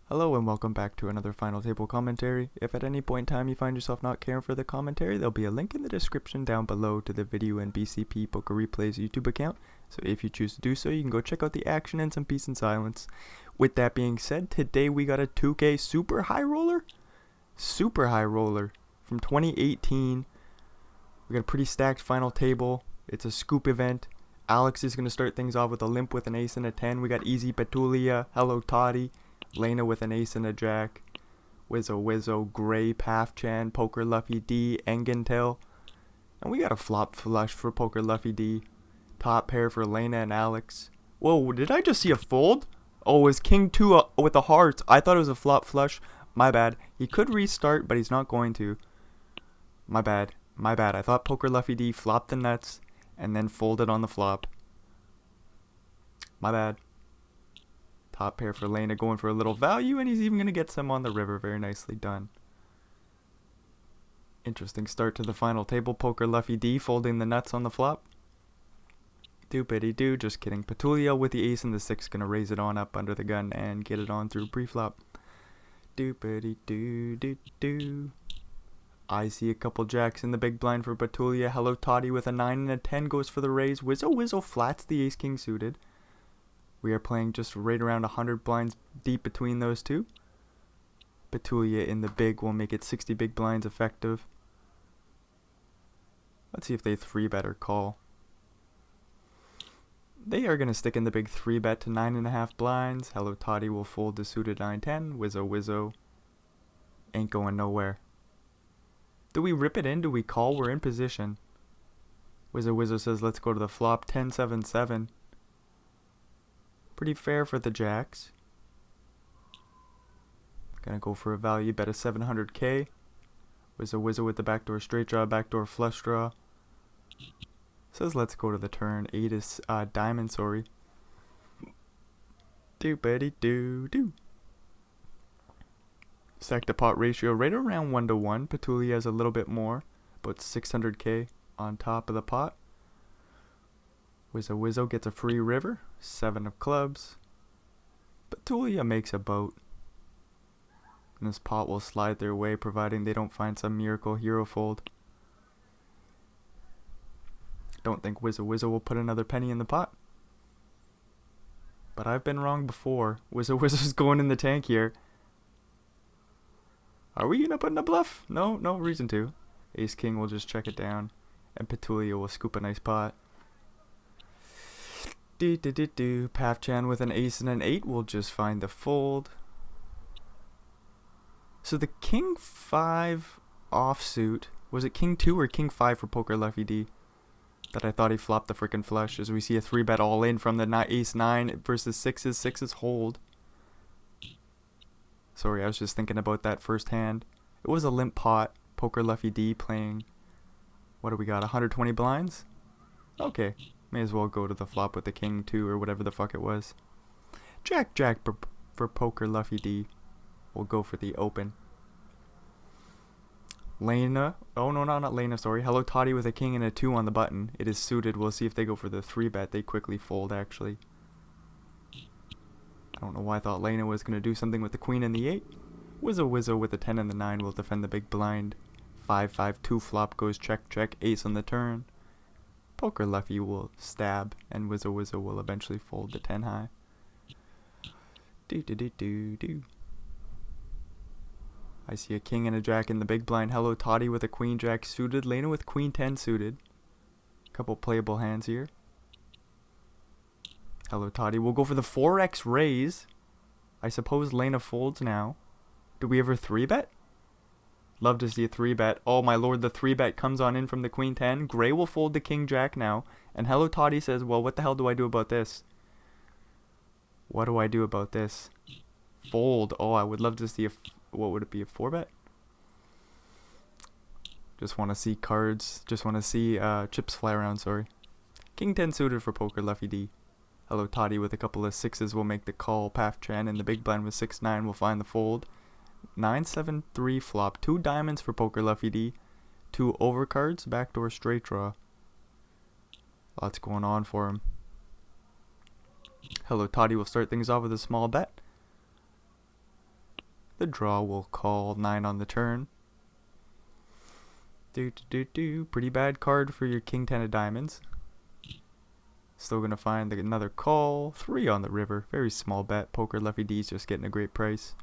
Hello and welcome back to another final table commentary. If at any point in time you find yourself not caring for the commentary, there'll be a link in the description down below to the video and BCP Poker Replays YouTube account. So if you choose to do so, you can go check out the action and some peace and silence. With that being said, today we got a 2K Super High Roller from 2018. We got a pretty stacked final table. It's a scoop event. Alex is going to start things off with a limp with an ace and a 10. We got Easy Petulia, Hello Toddy, Lena with an ace and a jack, Wizzo, Gray, Pafchan, Poker Luffy D, Engentil. And we got a flop flush for Poker Luffy D. Top pair for Lena and Alex. Whoa, did I just see a fold? Oh, it was King 2 with the hearts. I thought it was a flop flush. My bad. He could restart, but he's not going to. My bad. I thought Poker Luffy D flopped the nuts and then folded on the flop. My bad. Top pair for Lena going for a little value, and he's even going to get some on the river. Very nicely done. Interesting start to the final table. Poker Luffy D folding the nuts on the flop. Doopity-doo, just kidding. Petulia with the ace and the 6 going to raise it on up under the gun and get it on through pre-flop. Doopity-doo-doo-doo. I see a couple jacks in the big blind for Petulia. Hello Toddy with a 9 and a 10 goes for the raise. Wizzo flats the ace king suited. We are playing just right around 100 blinds deep between those two. Petulia in the big will make it 60 big blinds effective. Let's see if they 3-bet or call. They are going to stick in the big 3-bet to 9.5 blinds. Hello Toddy will fold the suited 9-10. Wizzo ain't going nowhere. Do we rip it in? Do we call? We're in position. Wizzo says let's go to the flop. 10-7-7. Pretty fair for the jacks. Gonna go for a value bet of 700k. Wizzo with the backdoor straight draw, backdoor flush draw. Says let's go to the turn. 8 is diamond, sorry. Doopity-doo-doo. Stack to pot ratio right around 1-to-1. Petulia has a little bit more, about 600k on top of the pot. Wizzo gets a free river. 7 of clubs. Petulia makes a boat. And this pot will slide their way, providing they don't find some miracle hero fold. Don't think Wizzo will put another penny in the pot. But I've been wrong before. Wizzo's going in the tank here. Are we gonna put in a bluff? No reason to. Ace King will just check it down. And Petulia will scoop a nice pot. Pafchan with an ace and an 8 will just find the fold. So the King 5 offsuit, was it King 2 or King 5 for Poker Luffy D? That I thought he flopped the frickin' flush, as we see a 3-bet all in from the ace 9 versus 6's. 6's hold. Sorry, I was just thinking about that first hand. It was a limp pot. Poker Luffy D playing, what do we got, 120 blinds? Okay. May as well go to the flop with the King 2 or whatever the fuck it was. Jack for Poker Luffy D. We'll go for the open. Lena. Oh no, not Lena, sorry. Hello Toddy with a king and a 2 on the button. It is suited. We'll see if they go for the 3-bet. They quickly fold, actually. I don't know why I thought Lena was going to do something with the queen and the 8. Wizzo with the 10 and the 9 will defend the big blind. 5-5-2 flop goes check, ace on the turn. Poker Luffy will stab, and Wizzo will eventually fold the 10 high. Do. I see a king and a jack in the big blind. Hello Toddy with a queen jack suited. Lena with queen 10 suited. Couple playable hands here. Hello Toddy will go for the 4x raise. I suppose Lena folds now. Do we ever 3-bet? Love to see a 3-bet. Oh my lord, the 3-bet comes on in from the queen 10. Gray will fold the king jack now. And Hello Toddy says, well, what the hell do I do about this? What do I do about this? Fold. Oh, I would love to see what would it be, a 4-bet? Just want to see cards. Just want to see chips fly around, sorry. King 10 suited for Poker Luffy D. Hello Toddy with a couple of 6's will make the call. Pafchan in the big blind with 6-9 will find the fold. 9-7-3 flop. 2 diamonds for Poker Luffy D. 2 overcards. Backdoor straight draw. Lots going on for him. Hello Toddy will start things off with a small bet. The draw will call 9 on the turn. Pretty bad card for your king 10 of diamonds. Still gonna find another call. 3 on the river. Very small bet. Poker Lefty D's just getting a great price.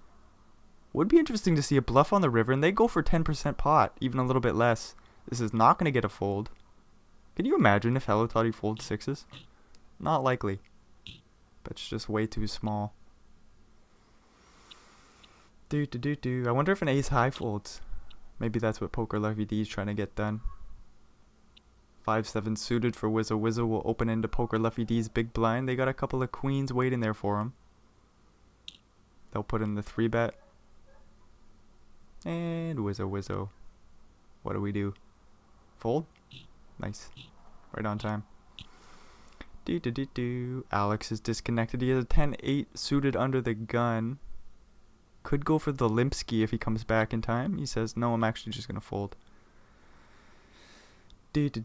Would be interesting to see a bluff on the river, and they go for 10% pot, even a little bit less. This is not gonna get a fold. Can you imagine if Hello Toddy folds 6s? Not likely. But it's just way too small. I wonder if an ace high folds. Maybe that's what Poker Lefty D is trying to get done. 5-7 suited for Wizzo. Wizzo will open into Poker Lefty D's big blind. They got a couple of queens waiting there for him. They'll put in the 3-bet. And Wizzo. What do we do? Fold? Nice. Right on time. Alex is disconnected. He has a 10-8 suited under the gun. Could go for the Limpski if he comes back in time. He says, no, I'm actually just going to fold. Ace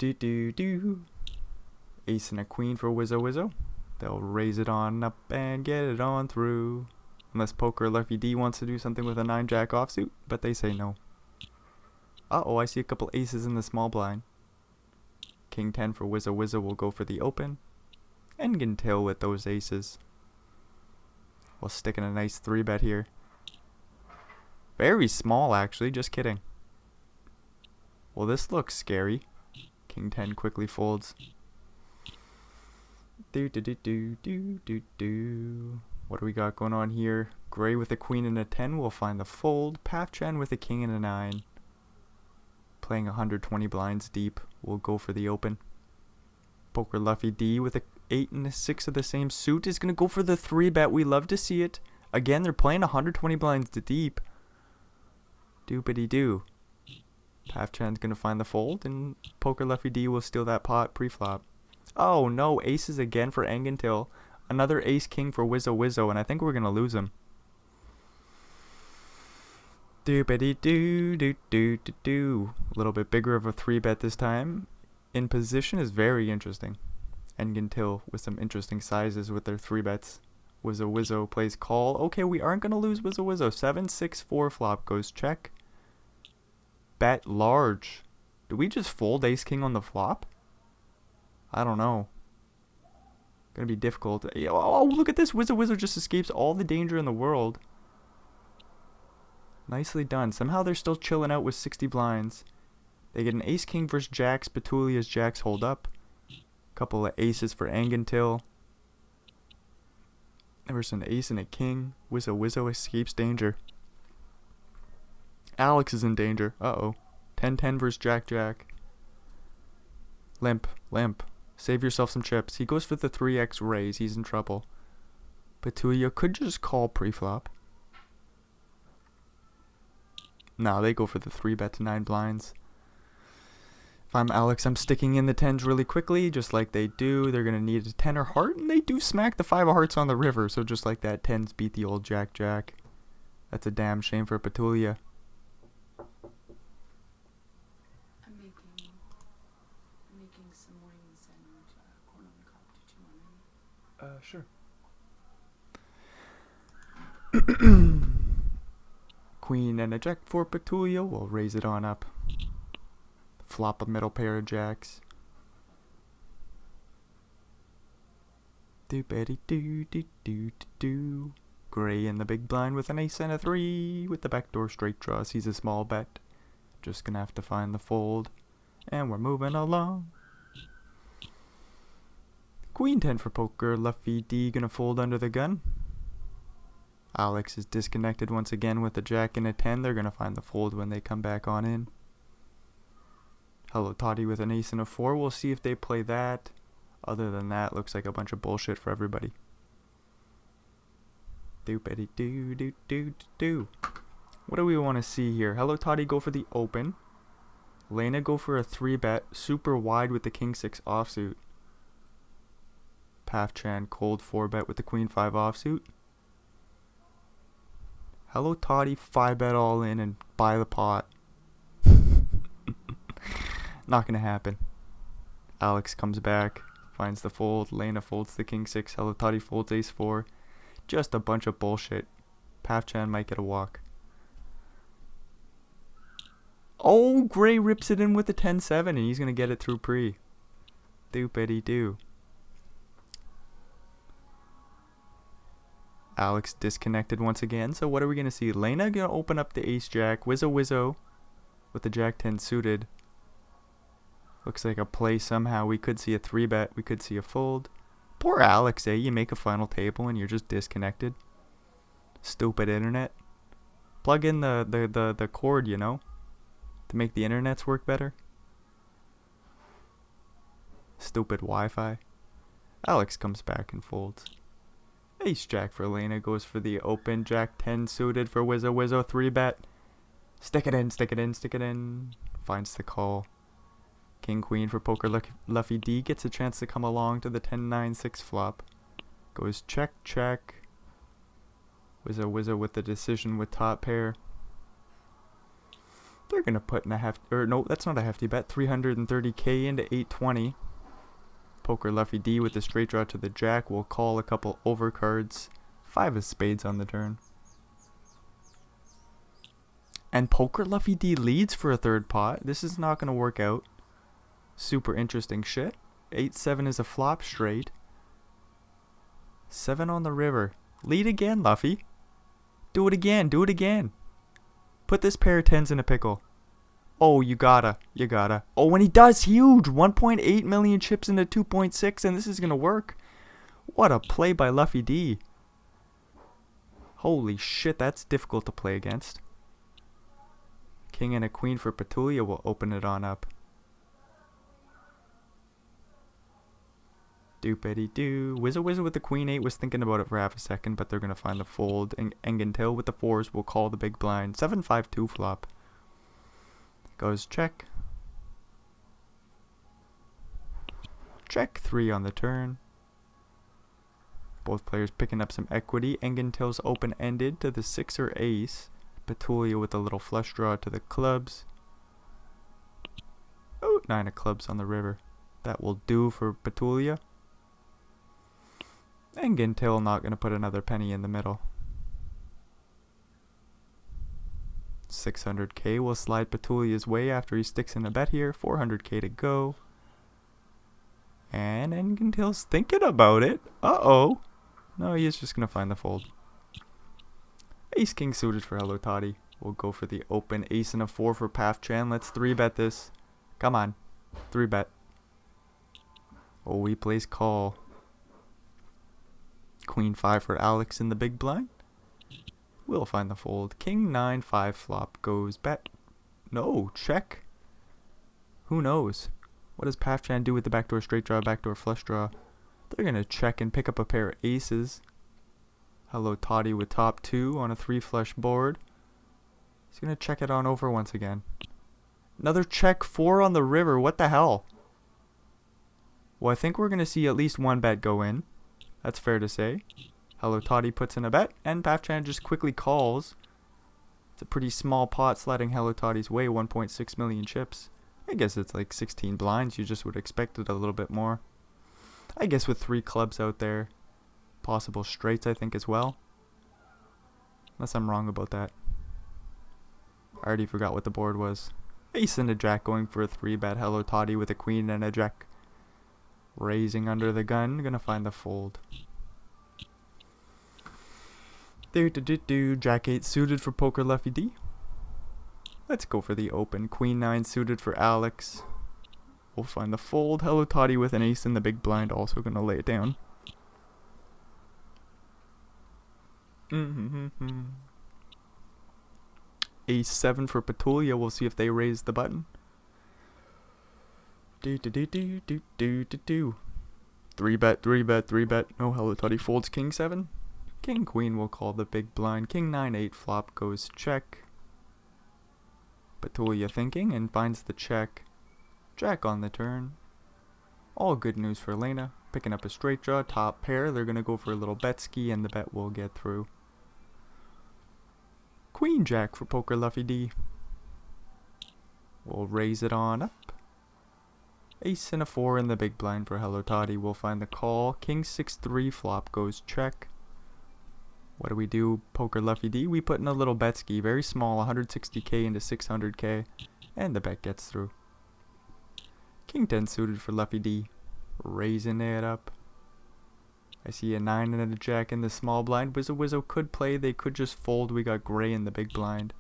and a queen for Wizzo. They'll raise it on up and get it on through. Unless Poker Lefty D wants to do something with a 9-jack offsuit, but they say no. Uh-oh, I see a couple aces in the small blind. King 10 for Wizzo. Wizzo will go for the open. And can tail with those aces. We'll stick in a nice 3-bet here. Very small, actually. Just kidding. Well, this looks scary. King 10 quickly folds. What do we got going on here? Gray with a queen and a 10 will find the fold. Pafchan with a king and a 9. Playing 120 blinds deep. We'll go for the open. Poker Lefty D with a 8 and a 6 of the same suit is going to go for the 3-bet. We love to see it. Again, they're playing 120 blinds deep. Doopity-doo. Pafchan's going to find the fold, and Poker Lefty D will steal that pot pre-flop. Oh no, aces again for Engentil. Another ace-king for Wizzo, and I think we're going to lose him. Doopity-doo-doo-doo-doo-doo. A little bit bigger of a 3-bet this time. In position is very interesting. Engentil with some interesting sizes with their 3-bets. Wizzo plays call. Okay, we aren't going to lose Wizzo. 7-6-4 flop goes check. Bet large. Do we just fold ace king on the flop? I don't know. Gonna be difficult. Oh, look at this. Wizzo just escapes all the danger in the world. Nicely done. Somehow they're still chilling out with 60 blinds. They get an ace king versus jacks. Petulia's jacks hold up. Couple of aces for Engentil. There's an ace and a king. Wizzo escapes danger. Alex is in danger. Uh-oh. 10-10 versus Jack. Limp. Save yourself some chips. He goes for the 3x raise. He's in trouble. Petulia could just call pre-flop. No, they go for the 3-bet to 9 blinds. If I'm Alex, I'm sticking in the 10s really quickly, just like they do. They're going to need a 10 or heart, and they do smack the 5 of hearts on the river. So just like that, 10s beat the old Jack. That's a damn shame for Petulia. I'm making some wings and corn on the cob. Did you want any? Sure. Queen and a jack for Petulia. We'll raise it on up. Flop a middle pair of jacks. Do-betty-do-do-do-do-do. Gray in the big blind with an ace and a 3. With the backdoor straight draw, sees a small bet. Just gonna have to find the fold. And we're moving along. Queen 10 for Poker Lefty D gonna fold under the gun. Alex is disconnected once again with a jack and a 10. They're gonna find the fold when they come back on in. Hello Toddy with an ace and a 4. We'll see if they play that. Other than that, looks like a bunch of bullshit for everybody. Do-betty-do-do-do-do-do. What do we want to see here? Hello Toddy go for the open. Lena go for a 3-bet. Super wide with the king 6 offsuit. Pafchan cold 4-bet with the queen 5 offsuit. Hello Toddy 5-bet all in and buy the pot. Not gonna happen. Alex comes back, finds the fold. Lena folds the king 6. Hello Toddy folds ace 4. Just a bunch of bullshit. Pafchan might get a walk. Oh, Gray rips it in with the 10-7, and he's going to get it through pre. Doopity-doo. Alex disconnected once again. So what are we going to see? Lena going to open up the ace-jack. Wizzo with the jack-10 suited. Looks like a play somehow. We could see a 3-bet. We could see a fold. Poor Alex, eh? You make a final table and you're just disconnected. Stupid internet. Plug in the cord, you know, to make the internets work better. Stupid Wi-Fi. Alex comes back and folds. Ace jack for Lena goes for the open. Jack 10 suited for Wizzo. 3-bet. Stick it in. Finds the call. King queen for poker Luffy D gets a chance to come along to the 10-9-6 flop. Goes check. Wizzo with the decision with top pair. They're gonna put in a no, that's not a hefty bet. 330k into 820. Poker Luffy D with the straight draw to the jack will call a couple overcards. 5 of spades on the turn. And Poker Luffy D leads for a third pot. This is not gonna work out. Super interesting shit. 8-7 is a flop straight. 7 on the river. Lead again, Luffy. Do it again. Put this pair of 10s in a pickle. Oh, you gotta. Oh, when he does, huge. 1.8 million chips into 2.6, and this is gonna work. What a play by Luffy D. Holy shit, that's difficult to play against. King and a queen for Petulia will open it on up. Doopity-doo. Wizzo with the queen 8 was thinking about it for half a second, but they're going to find the fold. And Engentil with the 4s will call the big blind. 7-5-2 flop. Goes check. Check 3 on the turn. Both players picking up some equity. Engentil's open-ended to the 6 or ace. Petulia with a little flush draw to the clubs. Oh, 9 of clubs on the river. That will do for Petulia. And Gintil not going to put another penny in the middle. 600k will slide Petulia's way after he sticks in a bet here. 400k to go. And Engentil's thinking about it. Uh-oh. No, he's just going to find the fold. Ace King suited for Hello Toddy. We'll go for the open. Ace and a 4 for Path Chan. Let's 3-bet this. Come on. 3-bet. Oh, he plays call. Queen 5 for Alex in the big blind. We'll find the fold. King 9-5 flop goes bet. No, check. Who knows? What does Pafchan do with the backdoor straight draw, backdoor flush draw? They're going to check and pick up a pair of aces. Hello Toddy with top 2 on a 3 flush board. He's going to check it on over once again. Another check 4 on the river. What the hell? Well, I think we're going to see at least one bet go in. That's fair to say. Hello Toddy puts in a bet, and Pafchan just quickly calls. It's a pretty small pot sliding Hello Toddy's way, 1.6 million chips. I guess it's like 16 blinds, you just would expect it a little bit more. I guess with 3 clubs out there, possible straights I think as well. Unless I'm wrong about that. I already forgot what the board was. Ace and a jack going for a 3-bet. Hello Toddy with a queen and a jack. Raising under the gun, gonna find the fold. Jack 8 suited for Poker Luffy D. Let's go for the open. Queen 9 suited for Alex. We'll find the fold. Hello Toddy with an ace in the big blind, also gonna lay it down. Ace 7 for Petulia. We'll see if they raise the button. 3-bet. No, Hello Toddy folds King 7. King Queen will call the big blind. King 9-8 flop goes check. Petulia thinking and finds the check. Jack on the turn. All good news for Lena. Picking up a straight draw, top pair. They're gonna go for a little bet ski and the bet will get through. Queen Jack for Poker Luffy D. We'll raise it on up. Ace and a 4 in the big blind for Hello Toddy. We'll find the call. King 6-3 flop goes check. What do we do? Poker Luffy D. We put in a little bet ski. Very small. 160k into 600k. And the bet gets through. King 10 suited for Luffy D. Raising it up. I see a 9 and a jack in the small blind. Wizzo could play. They could just fold. We got gray in the big blind.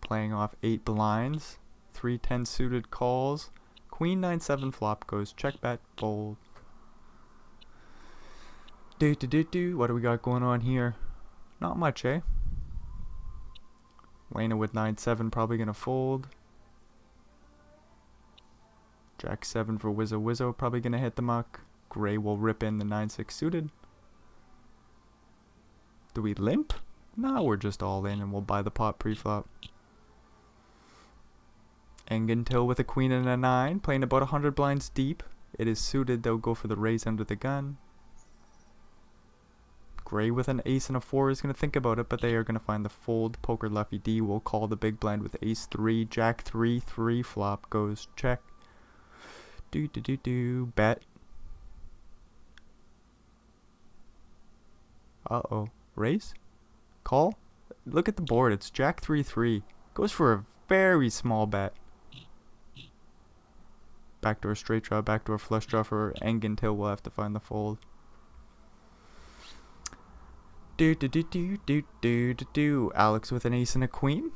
Playing off 8 blinds. 3 10 suited calls. Queen 9 7 flop goes. Check bet fold. What do we got going on here? Not much, eh? Lena with 9 7 probably gonna fold. Jack 7 for Wizzo probably gonna hit the muck. Gray will rip in the 9 6 suited. Do we limp? Nah, we're just all in and we'll buy the pot pre-flop. Engentil with a queen and a 9, playing about 100 blinds deep. It is suited, they'll go for the raise under the gun. Gray with an ace and a 4 is going to think about it, but they are going to find the fold. Poker Luffy D will call the big blind with ace 3. Jack 3, 3 flop goes check. Bet. Uh-oh. Raise? Call? Look at the board. It's Jack 3, 3. Goes for a very small bet. Backdoor straight draw, backdoor flush draw for Engentil. We'll have to find the fold. Alex with an ace and a queen.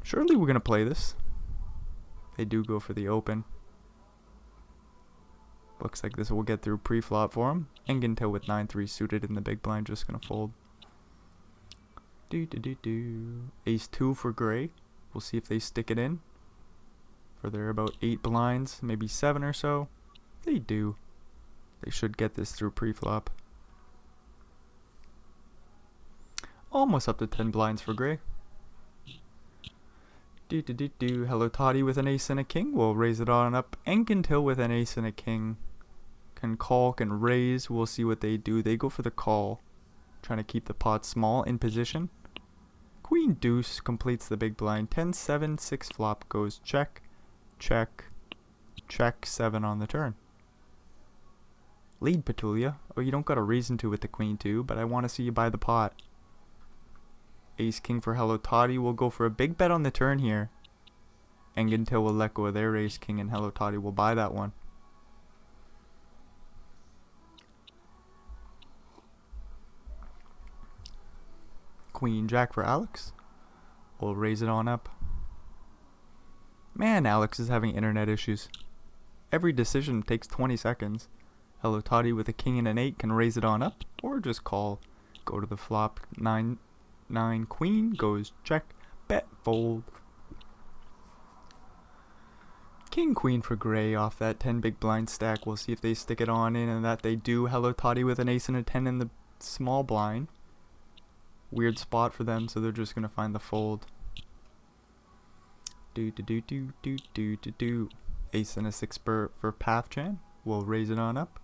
Surely we're gonna play this. They do go for the open. Looks like this will get through pre-flop for him. Engentil with 9 3 suited in the big blind, just gonna fold. Ace 2 for gray. We'll see if they stick it in. For their about 8 blinds, maybe 7 or so. They do. They should get this through pre-flop. Almost up to 10 blinds for gray. Hello Toddy with an ace and a king. We'll raise it on up. Engentil with an ace and a king. Can call, can raise. We'll see what they do. They go for the call. Trying to keep the pot small in position. Queen deuce completes the big blind. 10 7 6 flop goes check. Check. Check 7 on the turn. Lead Petulia. Oh, you don't got a reason to with the queen 2, but I want to see you buy the pot. Ace king for Hello Toddy. Will go for a big bet on the turn here. Engentil will let go of their ace king and Hello Toddy will buy that one. Queen jack for Alex. We'll raise it on up. Man, Alex is having internet issues. Every decision takes 20 seconds. Hello Toddy with a king and an 8 can raise it on up or just call. Go to the flop. 9 queen goes check, bet, fold. King queen for gray off that 10 big blind stack. We'll see if they stick it on in, and that they do. Hello Toddy with an ace and a 10 in the small blind. Weird spot for them, so they're just gonna find the fold. Ace and a 6 for Pathchan. We'll raise it on up.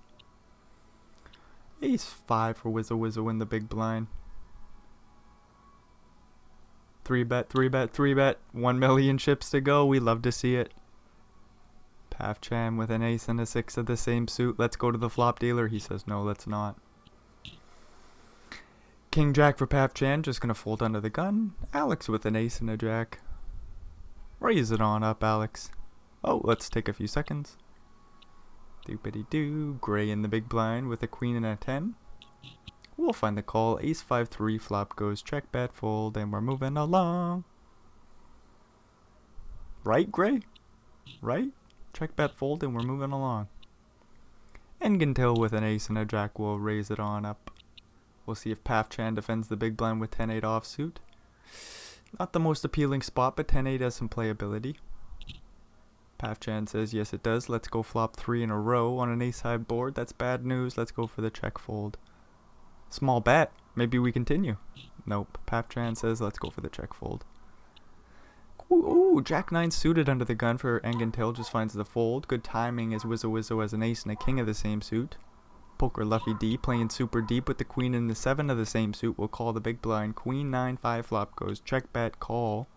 Ace 5 for Wizzo in the big blind. 3 bet, 3 bet, 3 bet. 1 million chips to go. We love to see it. Pathchan with an ace and a 6 of the same suit. Let's go to the flop dealer. He says no, let's not. King jack for Pathchan. Just gonna fold under the gun. Alex with an ace and a jack. Raise it on up, Alex. Oh, let's take a few seconds. Doopity-doo. Gray in the big blind with a queen and a 10. We'll find the call. Ace 5 3 flop goes check, bet, fold, and we're moving along. Right, Gray? Right? Check, bet, fold, and we're moving along. Engentil with an ace and a jack will raise it on up. We'll see if Pathchan defends the big blind with 10-8 offsuit. Not the most appealing spot, but 10-8 has some playability. Pathchan says yes it does. Let's go flop 3 in a row on an ace-high board. That's bad news. Let's go for the check fold. Small bet. Maybe we continue. Nope. Pathchan says let's go for the check fold. Ooh, Jack 9 suited under the gun for Engentil. Just finds the fold. Good timing as Wizzo has an ace and a king of the same suit. Poker Luffy D playing super deep with the queen and the 7 of the same suit. We'll call the big blind. Queen 9 5 flop goes check, bet, call.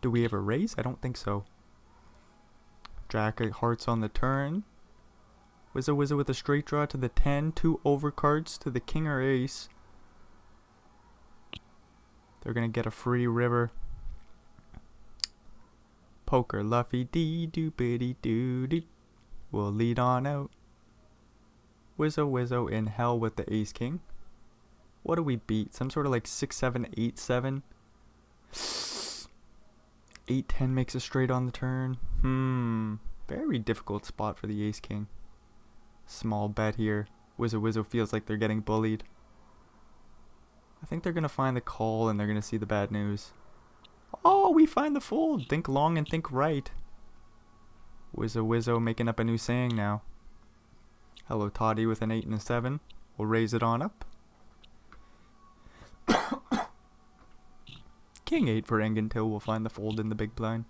Do we ever raise? I don't think so. Jack of hearts on the turn. Wizzo with a straight draw to the 10. 2 overcards to the king or ace. They're going to get a free river. Poker Luffy D doopity doo doo. We'll lead on out. Wizzo Wizzo in hell with the ace king. What do we beat? Some sort of like 6, 7, 8, 7. 8, 10 makes a straight on the turn. Very difficult spot for the ace king. Small bet here. Wizzo Wizzo feels like they're getting bullied. I think they're going to find the call and they're going to see the bad news. Oh, we find the fold. Think long and think right. Wizzo Wizzo making up a new saying now. Hello Toddy with an 8 and a 7. We'll raise it on up. King 8 for Engentil will find the fold in the big blind.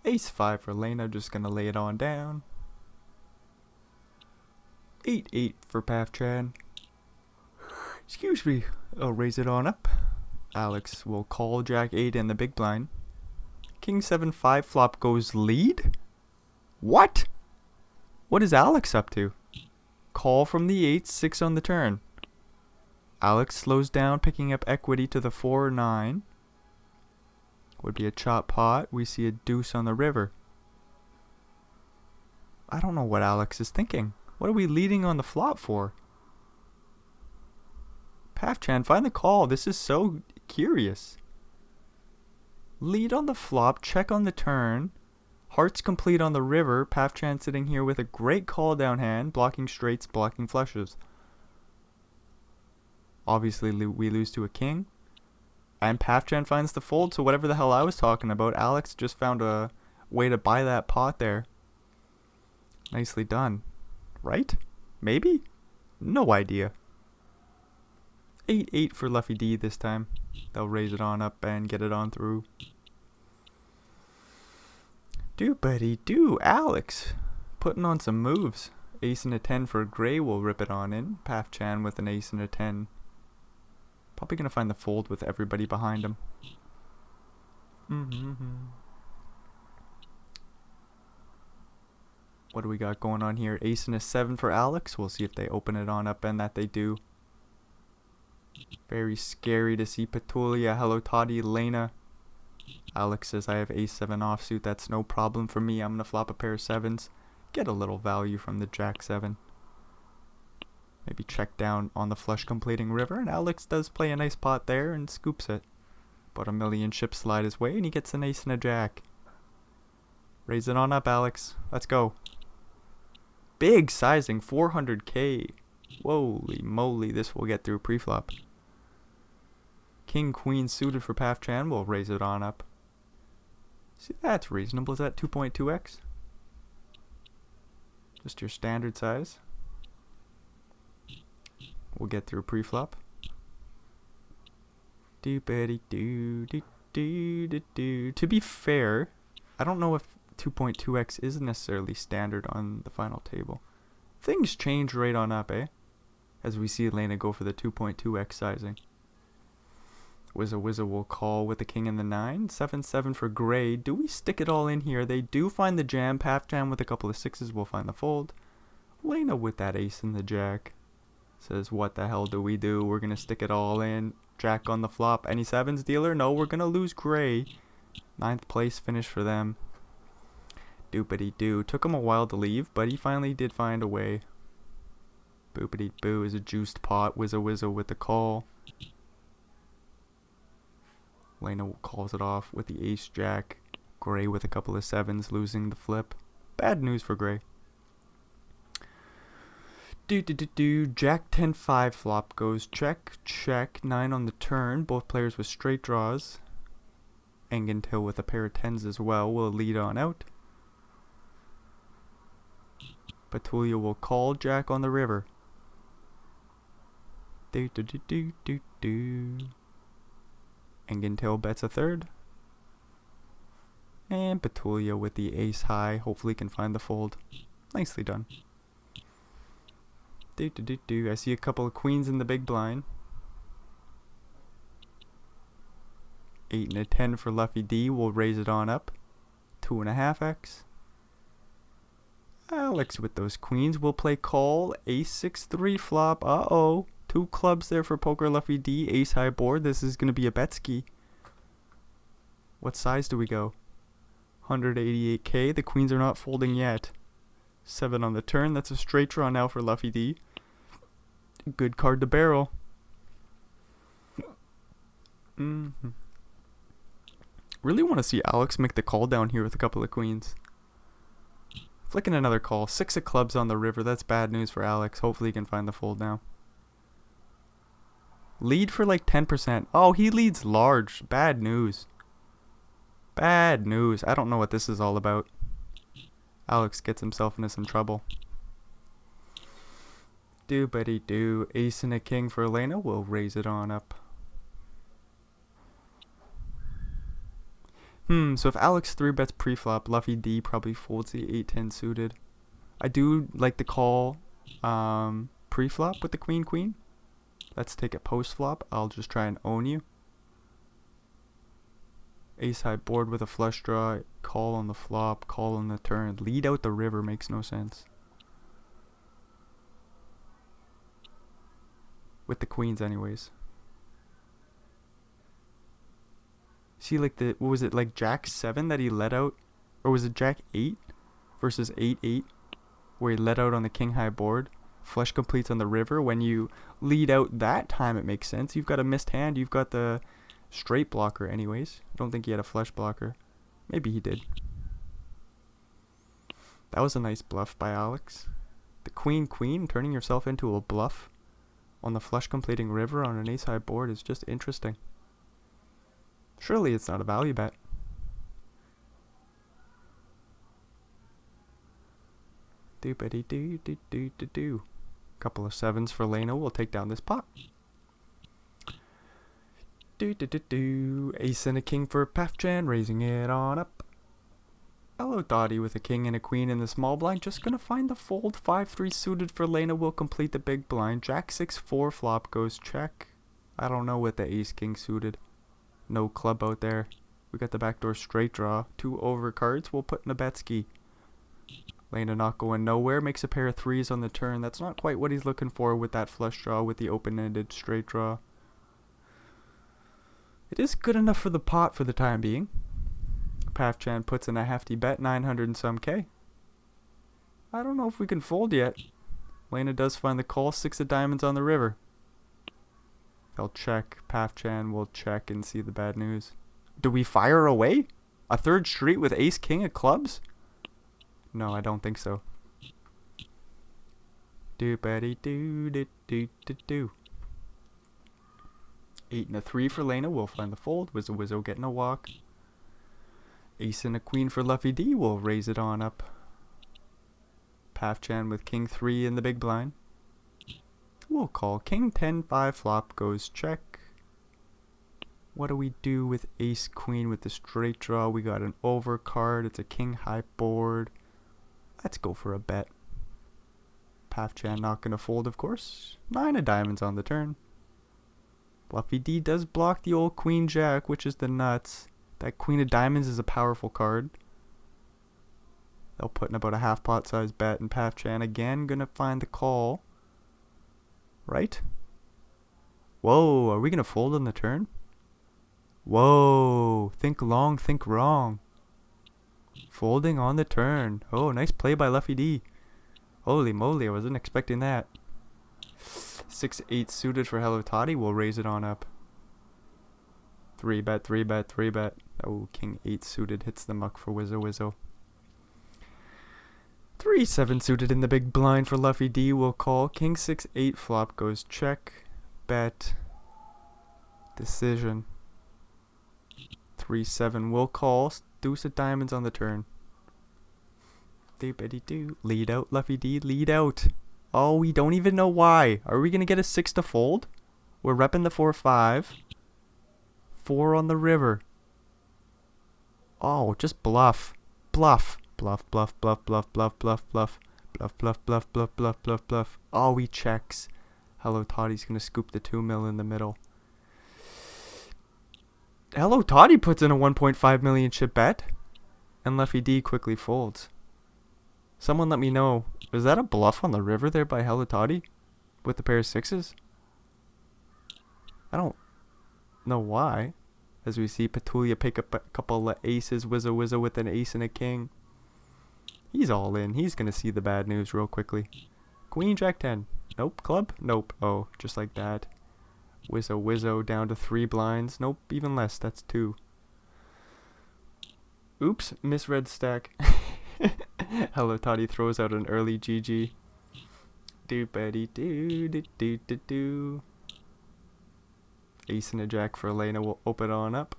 Ace 5 for Lena, just gonna lay it on down. 8-8 for Pafchan. Excuse me, I'll raise it on up. Alex will call Jack 8 in the big blind. King 7-5 flop goes lead? What? What is Alex up to? Call from the 8, 6 on the turn. Alex slows down, picking up equity to the 4-9. Would be a chop pot. We see a deuce on the river. I don't know what Alex is thinking. What are we leading on the flop for? Pafchan, find the call. This is so curious. Lead on the flop, check on the turn. Hearts complete on the river. Pafchan sitting here with a great call down hand, blocking straights, blocking flushes. Obviously, we lose to a king. And Pafchan finds the fold, so whatever the hell I was talking about, Alex just found a way to buy that pot there. Nicely done. Right? Maybe? No idea. 8-8 for Luffy D this time. They'll raise it on up and get it on through. Do buddy do. Alex putting on some moves. Ace and a 10 for Gray will rip it on in. Pafchan with an ace and a 10. Probably going to find the fold with everybody behind him. What do we got going on here? Ace and a 7 for Alex. We'll see if they open it on up, and that they do. Very scary to see Petulia. Hello Toddy, Lena. Alex says I have ace 7 offsuit. That's no problem for me. I'm going to flop a pair of 7s. Get a little value from the jack 7. Maybe check down on the flush completing river, and Alex does play a nice pot there and scoops it. About a million chips slide his way, and he gets an ace and a jack. Raise it on up, Alex. Let's go. Big sizing, 400k. Holy moly, this will get through preflop. King Queen suited for Pafchan. We'll raise it on up. See, that's reasonable. Is that 2.2x? Just your standard size. We'll get through preflop. To be fair, I don't know if 2.2x is necessarily standard on the final table. Things change right on up, eh? As we see Elena go for the 2.2x sizing. Wizzo Wizzo will call with the king and the 9. 7-7 for Gray. Do we stick it all in here? They do find the jam. Pafchan with a couple of 6s will find the fold. Lena with that ace and the jack. Says, what the hell do we do? We're going to stick it all in. Jack on the flop. Any 7s, dealer? No, we're going to lose Gray. 9th place finish for them. Doopity doo. Took him a while to leave, but he finally did find a way. Boopity boo is a juiced pot. Wizzo Wizzo with the call. Lena calls it off with the ace jack. Gray with a couple of 7s, losing the flip. Bad news for Gray. Jack 10-5 flop goes check, check. 9 on the turn. Both players with straight draws. Engentil with a pair of 10s as well will lead on out. Petulia will call Jack on the river. Engentil bets a 3rd. And Petulia with the ace high hopefully can find the fold. Nicely done. I see a couple of queens in the big blind. 8 and a 10 for Luffy D. We'll raise it on up. 2.5x. Alex with those queens will play call. Ace 6-3 flop. Uh-oh. 2 clubs there for Poker Luffy D. Ace high board. This is going to be a bet ski. What size do we go? 188k. The queens are not folding yet. 7 on the turn. That's a straight draw now for Luffy D. Good card to barrel. Really want to see Alex make the call down here with a couple of queens. Flicking another call. 6 of clubs on the river. That's bad news for Alex. Hopefully he can find the fold now. Lead for like 10%. Oh, he leads large. Bad news. Bad news. I don't know what this is all about. Alex gets himself into some trouble. Do buddy do. Ace and a king for Elena. We'll raise it on up. So if Alex 3-bets pre-flop, Luffy D probably folds the 8-10 suited. I do like the call pre-flop with the queen-queen. Let's take it post-flop. I'll just try and own you. Ace high board with a flush draw. Call on the flop, call on the turn. Lead out the river makes no sense. With the queens anyways. See, like what was it, like Jack 7 that he let out? Or was it Jack 8 versus 8-8? Where he let out on the king high board. Flush completes on the river. When you lead out that time, it makes sense. You've got a missed hand. You've got the straight blocker anyways. I don't think he had a flush blocker. Maybe he did. That was a nice bluff by Alex. The queen-queen, turning yourself into a bluff on the flush completing river on an ace high board is just interesting. Surely it's not a value bet. Do-ba-dee-do-do-do-do-do. Couple of 7s for Lena. We'll take down this pot. Do-do-do-do. Ace and a king for Pafchan, raising it on up. Hello Dottie with a king and a queen in the small blind. Just gonna find the fold. 5-3 suited for Lena will complete the big blind. Jack 6-4 flop goes check. I don't know with the ace king suited. No club out there. We got the backdoor straight draw. 2 over cards. We'll put in a bet ski. Lena not going nowhere. Makes a pair of 3s on the turn. That's not quite what he's looking for with that flush draw with the open-ended straight draw. It is good enough for the pot for the time being. Pafchan puts in a hefty bet, 900 and some K. I don't know if we can fold yet. Lena does find the call, 6 of diamonds on the river. They'll check. Pafchan will check and see the bad news. Do we fire away? A third street with ace king of clubs? No, I don't think so. Do-ba-dee-do-do-do-do-do. 8 and a 3 for Lena. We'll find the fold. Wizzo getting a walk. Ace and a queen for Luffy D. We'll raise it on up. Pafchan with king 3 in the big blind. We'll call. King 10-5 flop goes check. What do we do with ace queen with the straight draw? We got an over card. It's a king high board. Let's go for a bet. Pafchan not going to fold, of course. 9 of diamonds on the turn. Luffy D does block the old queen jack, which is the nuts. That queen of diamonds is a powerful card. They'll put in about a half pot size bet, and Pafchan again going to find the call. Right? Whoa, are we going to fold on the turn? Whoa, think long, think wrong. Folding on the turn. Oh, nice play by Luffy D. Holy moly, I wasn't expecting that. 6-8 suited for Hello Toddy. We'll raise it on up. 3-bet, 3-bet, 3-bet. Oh, king 8 suited hits the muck for Wizzo. 3-7 suited in the big blind for Luffy D. We'll call. King 6-8 flop goes check. Bet. Decision. 3-7 will call. Deuce of diamonds on the turn. Do. Lead out, Luffy D. Lead out. Oh, we don't even know why. Are we going to get a 6 to fold? We're repping the 4-5. 4 on the river. Oh, just bluff. Bluff. Bluff, bluff, bluff, bluff, bluff, bluff, bluff. Bluff, bluff, bluff, bluff, bluff, bluff, bluff. Oh, he checks. Hello Toddy's going to scoop the 2 mil in the middle. Hello Toddy puts in a 1.5 million chip bet. And Luffy D quickly folds. Someone let me know. Was that a bluff on the river there by Hello Toddy? With the pair of 6s? I don't know why. as we see Petulia pick up a couple of aces. Wizza with an ace and a king. He's all in. He's going to see the bad news real quickly. Queen, Jack 10. Nope. Club? Nope. Oh, just like that. Wizzo down to 3 blinds. Nope, even less. That's 2. Oops, misread stack. Hello Toddy throws out an early GG. Do. Ace and a jack for Elena will open on up.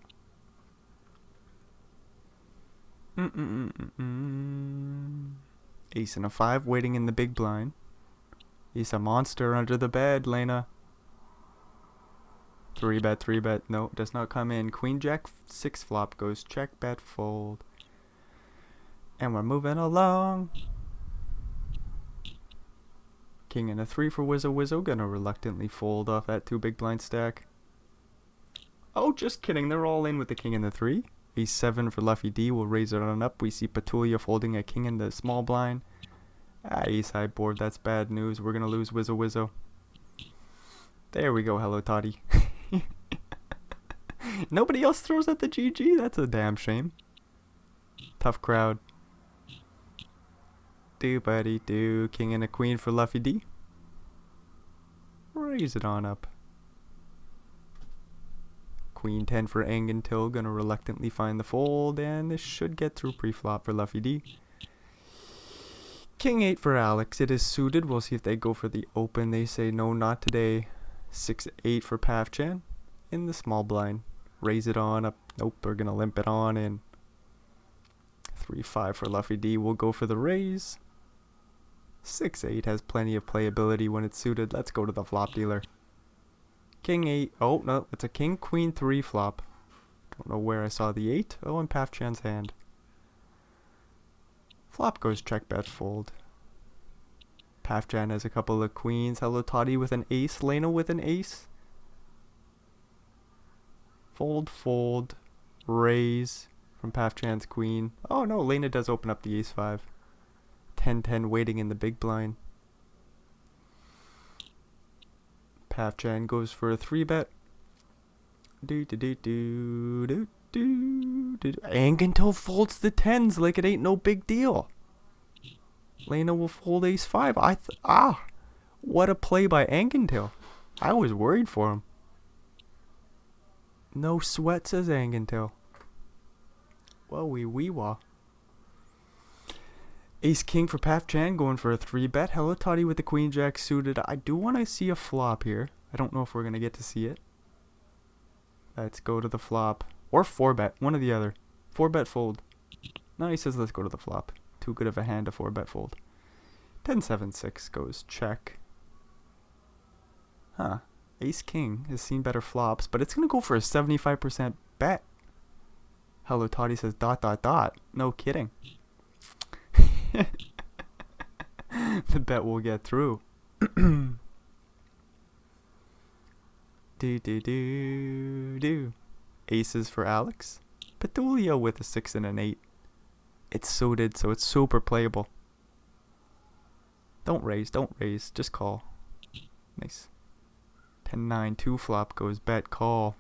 Ace and a 5 waiting in the big blind. He's a monster under the bed, Lena. 3 bet. No, does not come in. Queen Jack 6 flop goes check, bet, fold. And we're moving along. King and a 3 for Wizzo. Gonna reluctantly fold off that 2 big blind stack. Oh, just kidding. They're all in with the king and the 3. Ace 7 for Luffy D. We'll raise it on up. We see Petulia folding a king in the small blind. Ace high board. That's bad news. We're gonna lose Wizzo. There we go. Hello Toddy. Nobody else throws at the GG. That's a damn shame. Tough crowd. Do buddy do. King and a queen for Luffy D. Raise it on up. Queen 10 for Angentil. Gonna reluctantly find the fold. And this should get through pre-flop for Luffy D. King 8 for Alex. It is suited. We'll see if they go for the open. They say no, not today. 6-8 for Pavchan. In the small blind. Raise it on up. Nope, we're gonna limp it on in. 3-5 for Luffy D. We'll go for the raise. 6-8 has plenty of playability when it's suited. Let's go to the flop dealer. King 8. Oh, no, it's a king queen 3 flop. Don't know where I saw the 8. Oh, in Pavchan's hand. Flop goes check, bet, fold. Pavchan has a couple of queens. Hello Toddy with an ace. Lena with an ace. Fold, raise from Pavchan's queen. Oh no, Lena does open up the ace 5. 10-10 waiting in the big blind. Pavchan goes for a 3 bet. Angentil folds the 10s like it ain't no big deal. Lena will fold ace 5. What a play by Angentil. I was worried for him. No sweat, says Angentil. Whoa, wee wah. Ace king for Pavchan going for a 3 bet. Hello Toddy with the queen jack suited. I do want to see a flop here. I don't know if we're going to get to see it. Let's go to the flop. Or 4 bet. One or the other. 4 bet fold. No, he says let's go to the flop. Too good of a hand to 4 bet fold. 10-7-6 goes check. Huh. Ace king has seen better flops, but it's going to go for a 75% bet. Hello Toddy says ... No kidding. The bet will get through. Do. Aces for Alex. Petulia with a 6 and an 8. It's suited, so it's super playable. Don't raise. Just call. Nice. 10-9, 2 flop goes bet, call.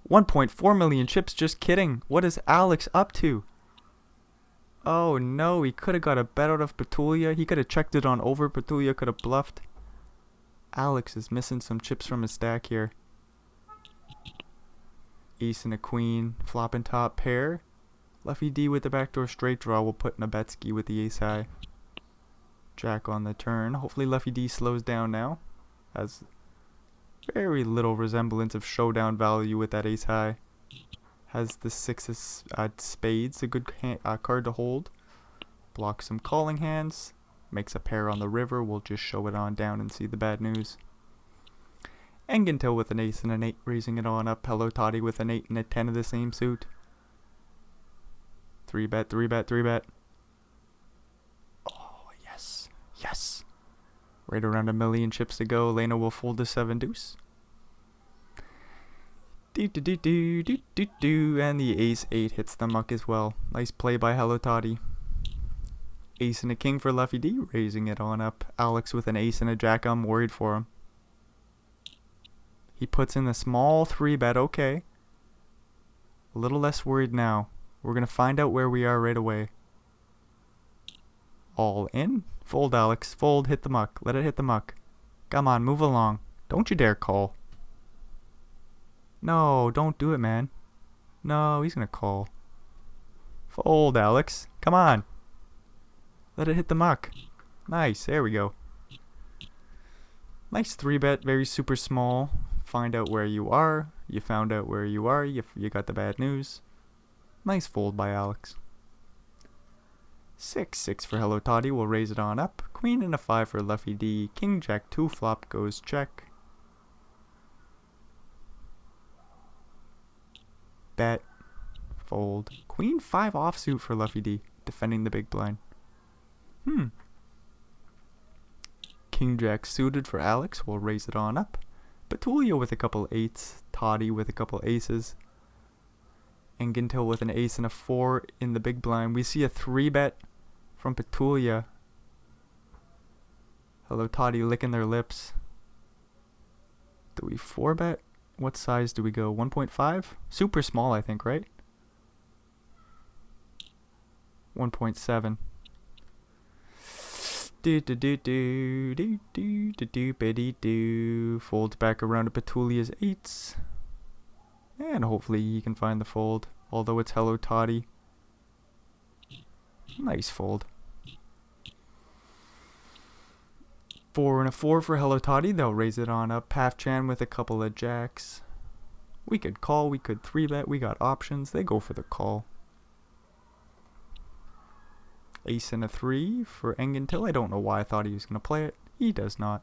1.4 million chips, just kidding. What is Alex up to? Oh no, he could have got a bet out of Petulia. He could have checked it on over. Petulia could have bluffed. Alex is missing some chips from his stack here. Ace and a queen, flop and top pair. Luffy D with the backdoor straight draw will put in a bet ski with the ace high. Jack on the turn. Hopefully Luffy D slows down now. Has very little resemblance of showdown value with that ace high. Has the 6 of spades, a good card to hold. Blocks some calling hands. Makes a pair on the river. We'll just show it on down and see the bad news. Angentil with an ace and an 8, raising it on up. Hello Toddy with an 8 and a 10 of the same suit. 3 bet. Oh, yes. Right around 1 million chips to go. Lena will fold the 7 deuce. And the ace 8 hits the muck as well. Nice play by Hello Toddy. Ace and a king for Luffy D, raising it on up. Alex with an ace and a jack. I'm worried for him. He puts in a small 3 bet. Okay. A little less worried now. We're going to find out where we are right away. All in. Fold, Alex. Fold. Hit the muck. Let it hit the muck. Come on, move along. Don't you dare call. No, don't do it, man. No, he's going to call. Fold, Alex. Come on. Let it hit the muck. Nice. There we go. Nice 3-bet. Very super small. Find out where you are. You found out where you are. You got the bad news. Nice fold by Alex. 6-6 for Hello Toddy. We'll raise it on up. Queen and a 5 for Luffy D. King Jack 2 flop goes check. Bet. Fold. Queen 5 offsuit for Luffy D. Defending the big blind. King Jack suited for Alex. We'll raise it on up. Petulia with a couple 8s. Toddy with a couple aces. And Gintil with an ace and a 4 in the big blind. We see a 3-bet from Petulia. Hello Toddy licking their lips. Do we 4-bet? What size do we go? 1.5? Super small, I think, right? 1.7. Folds back around to Petulia's 8s. And hopefully he can find the fold. Although it's Hello Toddy. Nice fold. 4 and a 4 for Hello Toddy. They'll raise it on up. Half Chan with a couple of jacks. We could call. We could 3-bet. We got options. They go for the call. Ace and a 3 for Engentil. I don't know why I thought he was going to play it. He does not.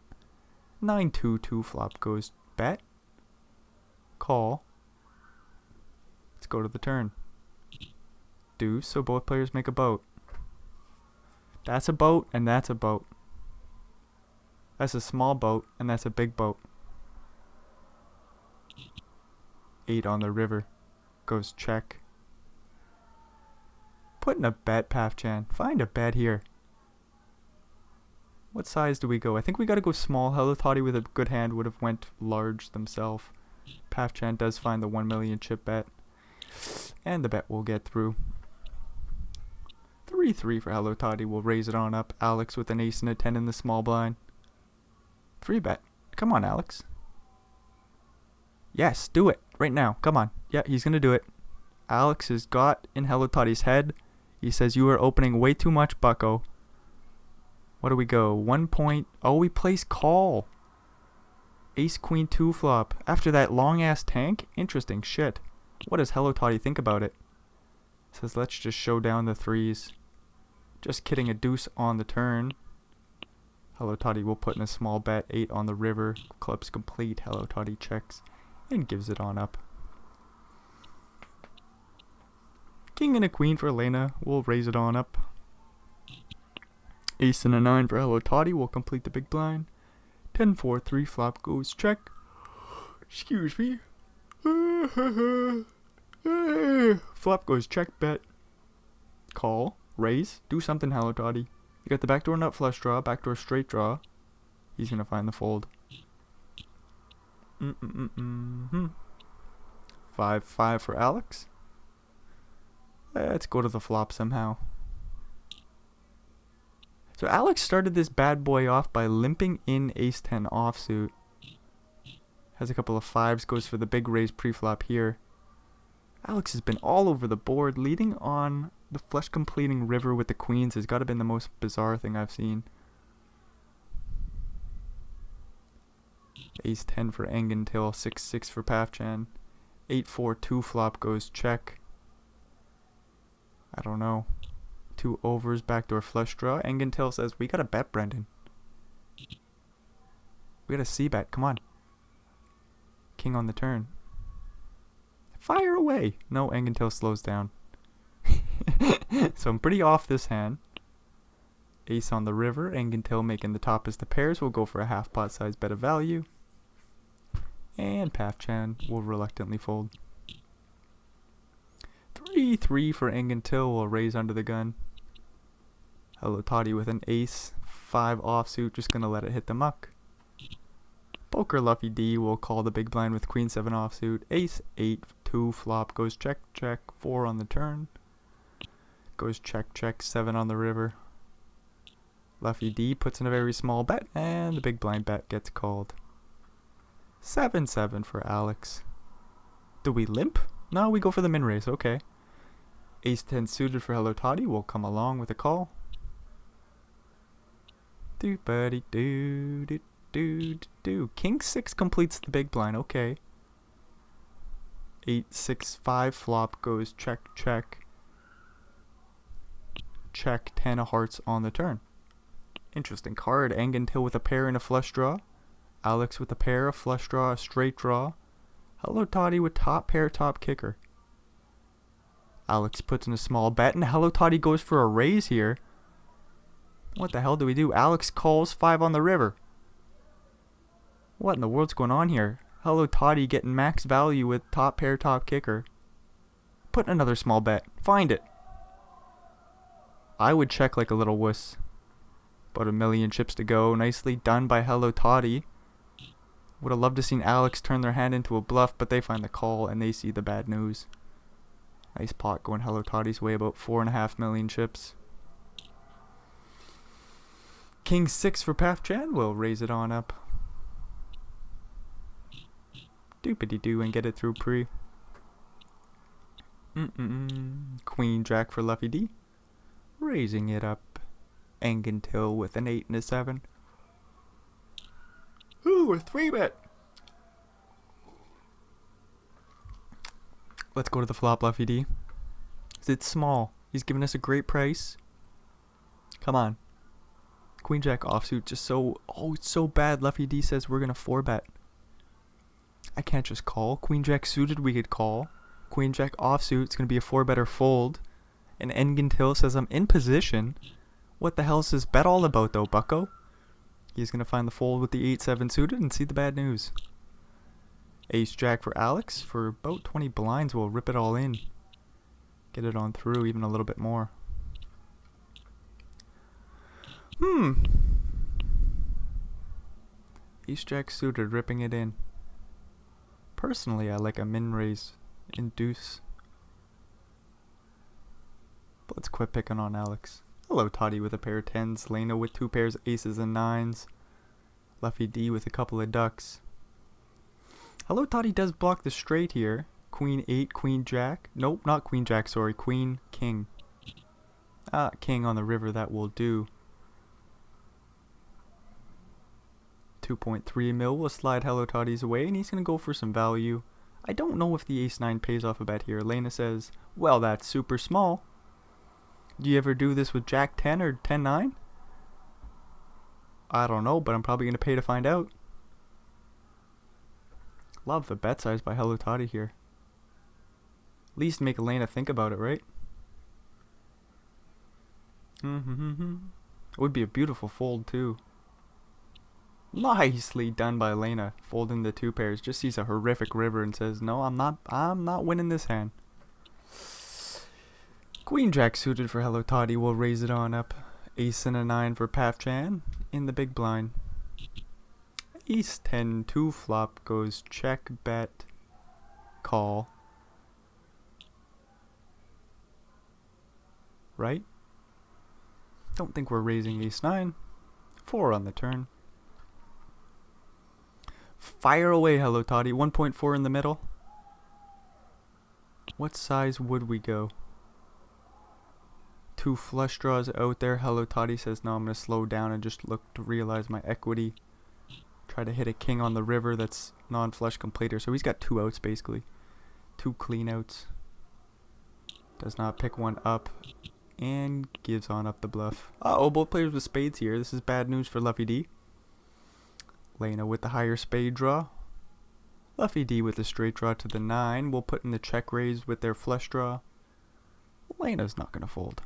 9-2-2 flop goes bet. Call. Let's go to the turn. Deuce, so both players make a boat. That's a boat, and that's a boat. That's a small boat, and that's a big boat. 8 on the river. Goes check. Putting a bet, Pafchan. Find a bet here. What size do we go? I think we gotta go small. Hello Toddy with a good hand would have went large themselves. Pafchan does find the 1 million chip bet. And the bet will get through. 3-3 for Hello Toddy. We'll raise it on up. Alex with an ace and a 10 in the small blind. 3-bet. Come on, Alex. Yes, do it. Right now. Come on. Yeah, he's gonna do it. Alex has got in Hello Toddy's head. He says, you are opening way too much, bucko. What do we go? 1 point. Oh, we place call. Ace Queen 2 flop. After that long ass tank? Interesting shit. What does Hello Toddy think about it? Says, let's just show down the 3s. Just kidding, a deuce on the turn. Hello Toddy will put in a small bet. 8 on the river. Club's complete. Hello Toddy checks and gives it on up. King and a queen for Elena. We'll raise it on up. Ace and a 9 for Hello Toddy. We'll complete the big blind. 10-4, 3 flop goes check. Excuse me. Flop goes check, bet. Call. Raise. Do something, Hello Toddy. You got the backdoor nut flush draw, backdoor straight draw. He's gonna find the fold. 5-5 for Alex. Let's go to the flop somehow. So Alex started this bad boy off by limping in ace-10 offsuit. Has a couple of 5s, goes for the big raise pre-flop here. Alex has been all over the board, leading on the flush completing river with the queens has got to have been the most bizarre thing I've seen. Ace-10 for Engentil, 6-6 for Pafchan. 8-4, 2 flop goes check. I don't know. 2 overs, backdoor flush draw. Engentil says, we gotta bet, Brendan. We gotta c-bet, come on. King on the turn. Fire away! No, Engentil slows down. So I'm pretty off this hand. Ace on the river. Engentil making the top as the pairs. We'll go for a half pot size bet of value. And Pafchan will reluctantly fold. 3-3 for Engentil. Will raise under the gun. Hello Toddy with an ace. 5 offsuit. Just gonna let it hit the muck. Poker Luffy D will call the big blind with queen 7 offsuit. Ace 8, 2 flop goes check, check, 4 on the turn. Goes check, check, 7 on the river. Luffy D puts in a very small bet, and the big blind bet gets called. 7-7 for Alex. Do we limp? No, we go for the min raise, okay. Ace 10 suited for Hello Toddy will come along with a call. Do buddy do do do do. King 6 completes the big blind, okay. 8-6-5 flop goes check, check. Check, 10 of hearts on the turn. Interesting card. Angentil with a pair and a flush draw. Alex with a pair, a flush draw, a straight draw. Hello Toddy with top pair, top kicker. Alex puts in a small bet, and Hello Toddy goes for a raise here. What the hell do we do? Alex calls 5 on the river. What in the world's going on here? Hello Toddy getting max value with top pair, top kicker. Put in another small bet. Find it. I would check like a little wuss. About 1,000,000 chips to go. Nicely done by Hello Toddy. Would have loved to seen Alex turn their hand into a bluff, but they find the call and they see the bad news. Nice pot going Hello Toddy's way, about 4.5 million chips. King 6 for Path Chan. We'll raise it on up. Doopity doo and get it through pre. Queen Jack for Luffy D. Raising it up. Angentil with an 8 and a 7. Ooh, a 3-bet. Let's go to the flop, Luffy D. It's small. He's giving us a great price. Come on. Queen Jack offsuit just so... Oh, it's so bad. Luffy D says we're going to 4-bet. I can't just call. Queen Jack suited, we could call. Queen Jack offsuit, it's going to be a 4-better fold. And Angentil says I'm in position. What the hell is this bet all about though, bucko? He's going to find the fold with the 8-7 suited and see the bad news. Ace Jack for Alex. For about 20 blinds, we'll rip it all in. Get it on through, even a little bit more. Ace Jack suited, ripping it in. Personally, I like a min raise in deuce. But let's quit picking on Alex. Hello Toddy with a pair of 10s. Lena with 2 pairs of aces and 9s. Luffy D with a couple of ducks. Hello Toddy does block the straight here. Queen 8, Queen Jack. Nope, not Queen Jack, sorry. Queen King. King on the river, that will do. 2.3 mil will slide Hello Toddy's away, and he's going to go for some value. I don't know if the ace 9 pays off a bet here. Lena says, well, that's super small. Do you ever do this with Jack 10 or 10-9? I don't know, but I'm probably going to pay to find out. Love the bet size by Hello Toddy here. At least make Elena think about it, right? It would be a beautiful fold too. Nicely done by Elena. Folding the 2 pairs. Just sees a horrific river and says, no, I'm not winning this hand. Queen Jack suited for Hello Toddy. We'll raise it on up. Ace and a 9 for Path Chan in the big blind. Ace 10 2 flop goes check, bet, call. Right? Don't think we're raising ace 9. 4 on the turn. Fire away, Hello Toddy. 1.4 in the middle. What size would we go? 2 flush draws out there. Hello Toddy says, no, I'm going to slow down and just look to realize my equity. Try to hit a king on the river that's non-flush completer. So he's got 2 outs basically. 2 clean outs. Does not pick one up. And gives on up the bluff. Uh-oh, both players with spades here. This is bad news for Luffy D. Lena with the higher spade draw. Luffy D with the straight draw to the 9. We'll put in the check raise with their flush draw. Lena's not going to fold.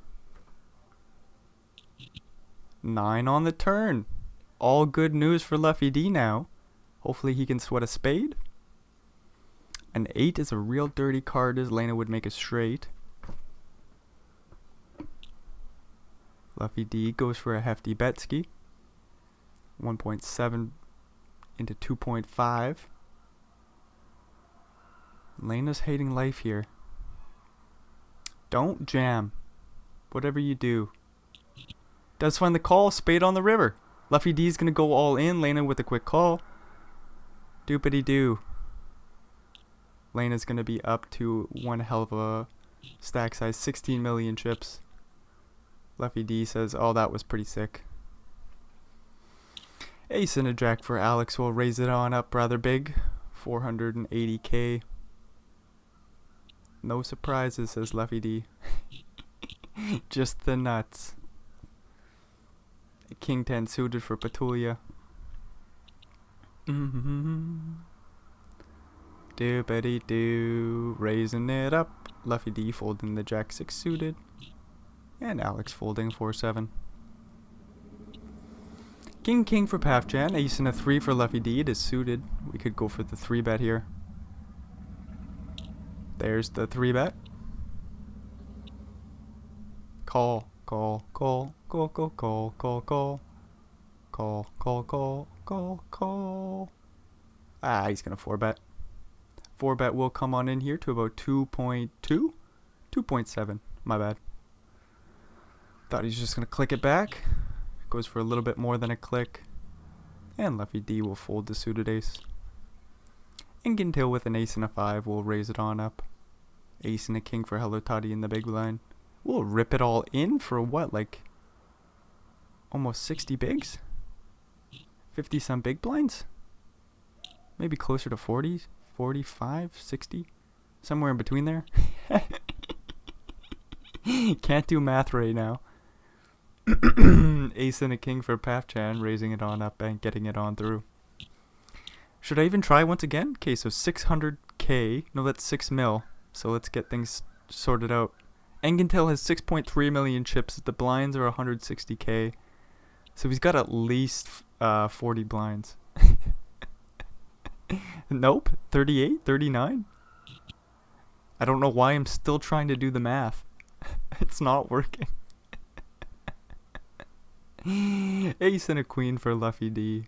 9 on the turn. All good news for Luffy D now. Hopefully he can sweat a spade. An 8 is a real dirty card as Lena would make a straight. Luffy D goes for a hefty betski. 1.7 into 2.5. Lena's hating life here. Don't jam. Whatever you do. Does find the call. Spade on the river. Luffy D's gonna go all in. Lena with a quick call. Doopity doo. Lena's gonna be up to one hell of a stack size. 16 million chips. Luffy D says, oh, that was pretty sick. Ace and a jack for Alex will raise it on up rather big. 480k. No surprises, says Luffy D. Just the nuts. King 10 suited for Petulia. Doopity doo. Raising it up. Luffy D folding the jack 6 suited. And Alex folding 4-7. King for Pafchan. Ace and a 3 for Luffy D. It is suited. We could go for the 3 bet here. There's the 3 bet. Call. Ah, he's gonna 4 bet. 4 bet will come on in here to about 2.2? 2.7. My bad. Thought he was just gonna click it back. Goes for a little bit more than a click. And Luffy D will fold the suited ace. Ingentil with an ace and a 5 will raise it on up. Ace and a king for Hello Toddy in the big blind. We'll rip it all in for what, like almost 60 bigs? 50 some big blinds? Maybe closer to 40, 45, 60? Somewhere in between there. Can't do math right now. Ace and a king for Pafchan, raising it on up and getting it on through. Should I even try once again? Okay, so 600k. No, that's 6 mil. So let's get things sorted out. Engentil has 6.3 million chips. The blinds are 160k. So he's got at least 40 blinds. Nope. 38? 39? I don't know why I'm still trying to do the math. It's not working. Ace and a queen for Luffy D.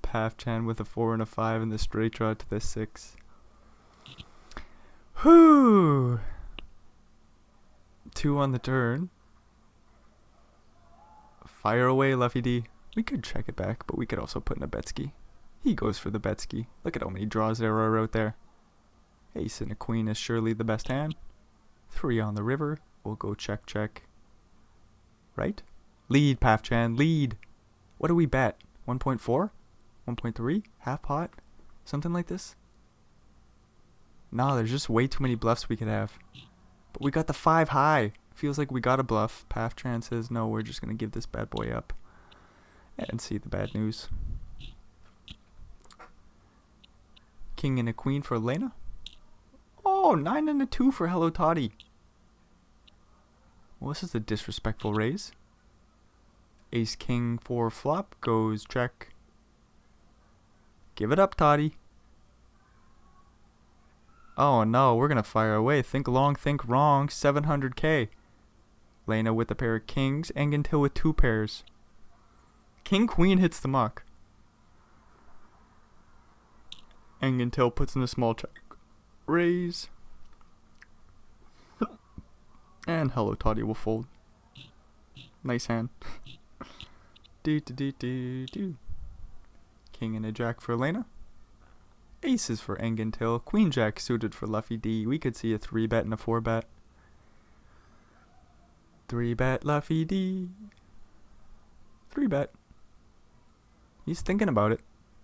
Pafchan with a 4 and a 5 and the straight draw to the 6. Whew. 2 on the turn. Fire away, Luffy D. We could check it back, but we could also put in a Betsky. He goes for the Betsky. Look at how many draws there are out there. Ace and a queen is surely the best hand. 3 on the river. We'll go check, check. Right? Lead, Pafchan, lead. What do we bet? 1.4? 1.3? Half pot? Something like this? No, there's just way too many bluffs we could have. But we got the 5 high. Feels like we got a bluff. Pafchan says, no, we're just going to give this bad boy up. And see the bad news. King and a queen for Lena. Oh, 9 and a 2 for Hello Toddy. Well, this is a disrespectful raise. Ace king for flop goes check. Give it up, Toddy. Oh no, we're gonna fire away. Think long, think wrong. 700k. Lena with a pair of kings. Engentil with 2 pairs. King queen hits the muck. Engentil puts in a small check. Raise. And Hello Toddy will fold. Nice hand. Do. King and a jack for Lena. Aces for Engentil. Queen jack suited for Luffy D. We could see a 3 bet and a 4 bet. 3 bet Luffy D. 3 bet. He's thinking about it.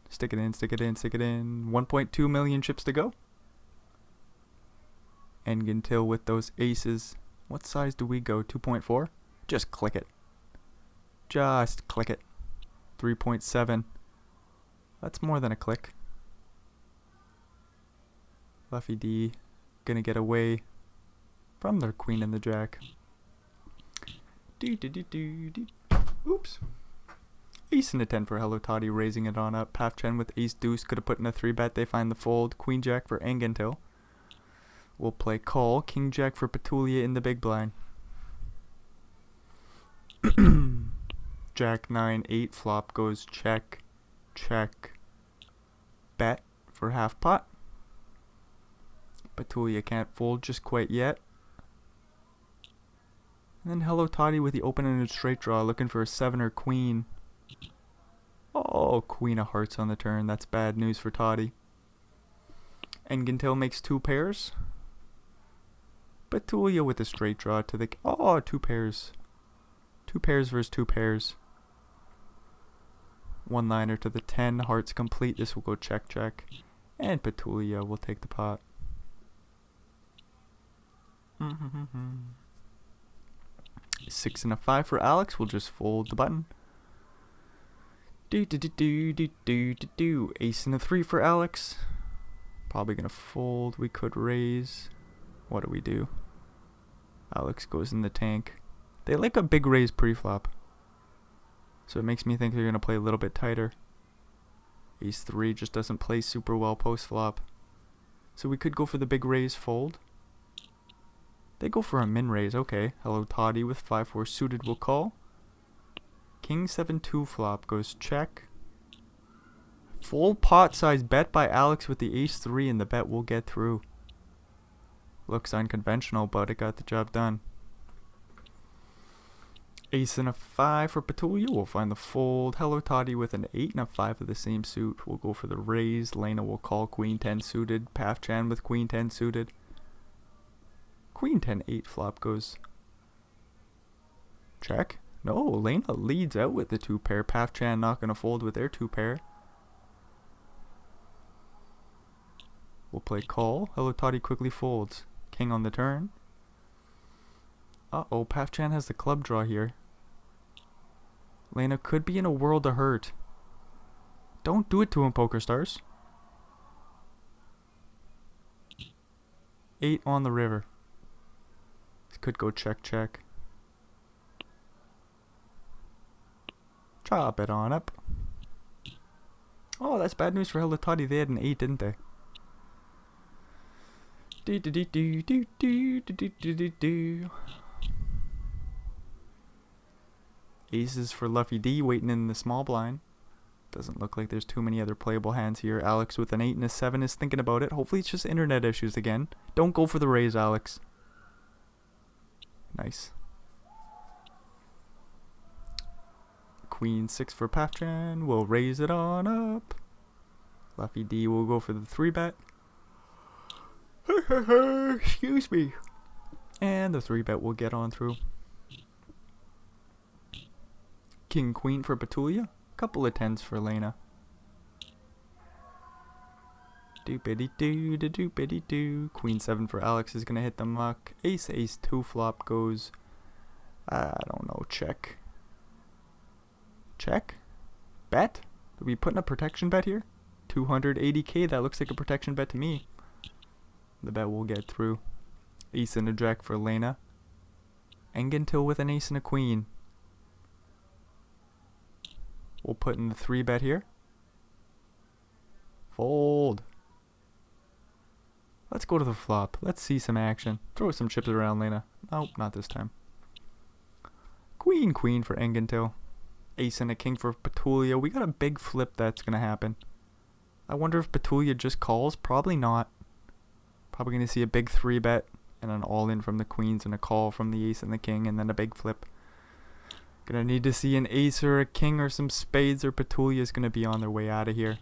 Stick it in, stick it in, stick it in. 1.2 million chips to go. Engentil with those aces. What size do we go? 2.4? Just click it. Just click it. 3.7. That's more than a click. Luffy D gonna get away from their queen and the jack. Oops. Ace and a 10 for Hello Toddy, raising it on up. Pafchan with ace deuce could have put in a 3 bet. They find the fold. Queen jack for Engentil. We'll play call. King jack for Petulia in the big blind. Jack 9 8 flop goes check, check, bet for half pot. Petulia can't fold just quite yet. And then Hello Toddy with the open-ended straight draw, looking for a 7 or queen. Oh, queen of hearts on the turn. That's bad news for Toddy. Engentil makes 2 pairs. Petulia with a straight draw to the... Oh, 2 pairs. 2 pairs versus 2 pairs. 1-liner to the 10. Hearts complete. This will go check, check. And Petulia will take the pot. 6 and a 5 for Alex. We'll just fold the button. Ace and a 3 for Alex. Probably gonna fold. We could raise. What do we do? Alex goes in the tank. They like a big raise pre-flop, so it makes me think they're gonna play a little bit tighter. Ace 3 just doesn't play super well post-flop, so we could go for the big raise fold. They go for a min raise. Okay. Hello Toddy with 5-4 suited will call. King 7-2 flop goes check. Full pot size bet by Alex with the ace 3, and the bet will get through. Looks unconventional, but it got the job done. Ace and a 5 for Petulia. We'll find the fold. Hello Toddy with an 8 and a 5 of the same suit. We'll go for the raise. Lena will call queen 10 suited. Paff-Chan with queen 10 suited. Queen 10 8 flop goes check. No, Lena leads out with the 2 pair. Paff-Chan not going to fold with their 2 pair. We'll play call. Hello Toddy quickly folds. King on the turn. Uh-oh, Paff-Chan has the club draw here. Lena could be in a world of hurt. Don't do it to him, PokerStars. 8 on the river. This could go check, check. Chop it on up. Oh, that's bad news for Hello Toddy. They had an 8, didn't they? Aces for Luffy D waiting in the small blind. Doesn't look like there's too many other playable hands here. Alex with an 8 and a 7 is thinking about it. Hopefully it's just internet issues again. Don't go for the raise, Alex. Nice. Queen 6 for Paff-Chan. We'll raise it on up. Luffy D will go for the 3-bet. Excuse me. And the 3-bet will get on through. King Queen for Petulia. Couple of 10s for Lena. Doopity-doo, doopity-doo. Queen 7 for Alex is gonna hit the muck. Ace, ace 2 flop goes. I don't know. Check. Check? Bet? Are we putting a protection bet here? 280k. That looks like a protection bet to me. The bet will get through. Ace and a jack for Lena. Engentil with an ace and a queen. We'll put in the 3-bet here. Fold. Let's go to the flop. Let's see some action. Throw some chips around, Lena. Nope, not this time. Queen, queen for Engentil. Ace and a king for Petulia. We got a big flip that's going to happen. I wonder if Petulia just calls. Probably not. Probably going to see a big 3-bet and an all-in from the queens and a call from the ace and the king and then a big flip. Gonna need to see an ace or a king or some spades, or Petulia's gonna be on their way out of here.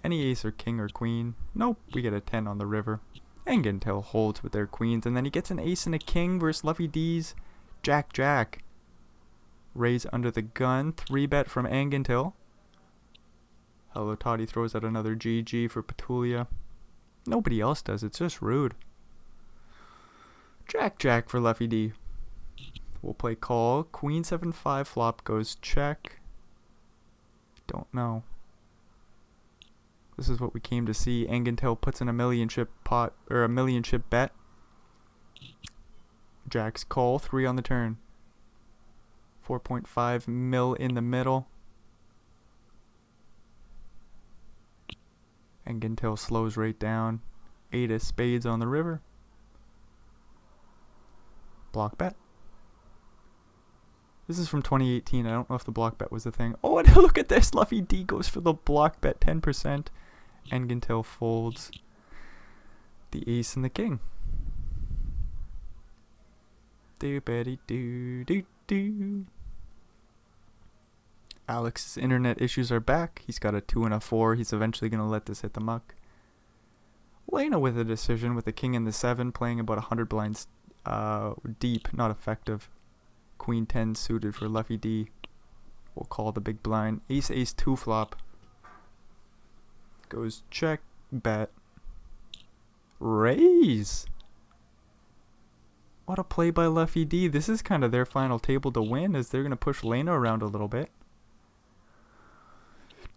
Any ace or king or queen. Nope, we get a 10 on the river. Engentil holds with their queens, and then he gets an ace and a king versus Luffy D's jack jack. Raise under the gun. 3-bet from Engentil. Hello Toddy throws out another GG for Petulia. Nobody else does. It's just rude. Jack jack for Luffy D. We'll play call. Queen 7-5 flop goes check. Don't know. This is what we came to see. Engentil puts in a million chip pot, or a million chip bet. Jack's call. 3 on the turn. 4.5 mil in the middle. Engentil slows right down. 8 of spades on the river. Block bet. This is from 2018. I don't know if the block bet was a thing. Oh, and look at this. Luffy D goes for the block bet 10%. Engentil folds. The ace and the king. Do-ba-dee-do-do-do. Alex's internet issues are back. He's got a 2 and a 4. He's eventually going to let this hit the muck. Lena with a decision with the king and the 7, playing about 100 blinds deep, not effective. Queen 10 suited for Luffy D. We'll call the big blind. Ace ace 2 flop. Goes check, bet. Raise. What a play by Luffy D. This is kind of their final table to win, as they're going to push Lena around a little bit.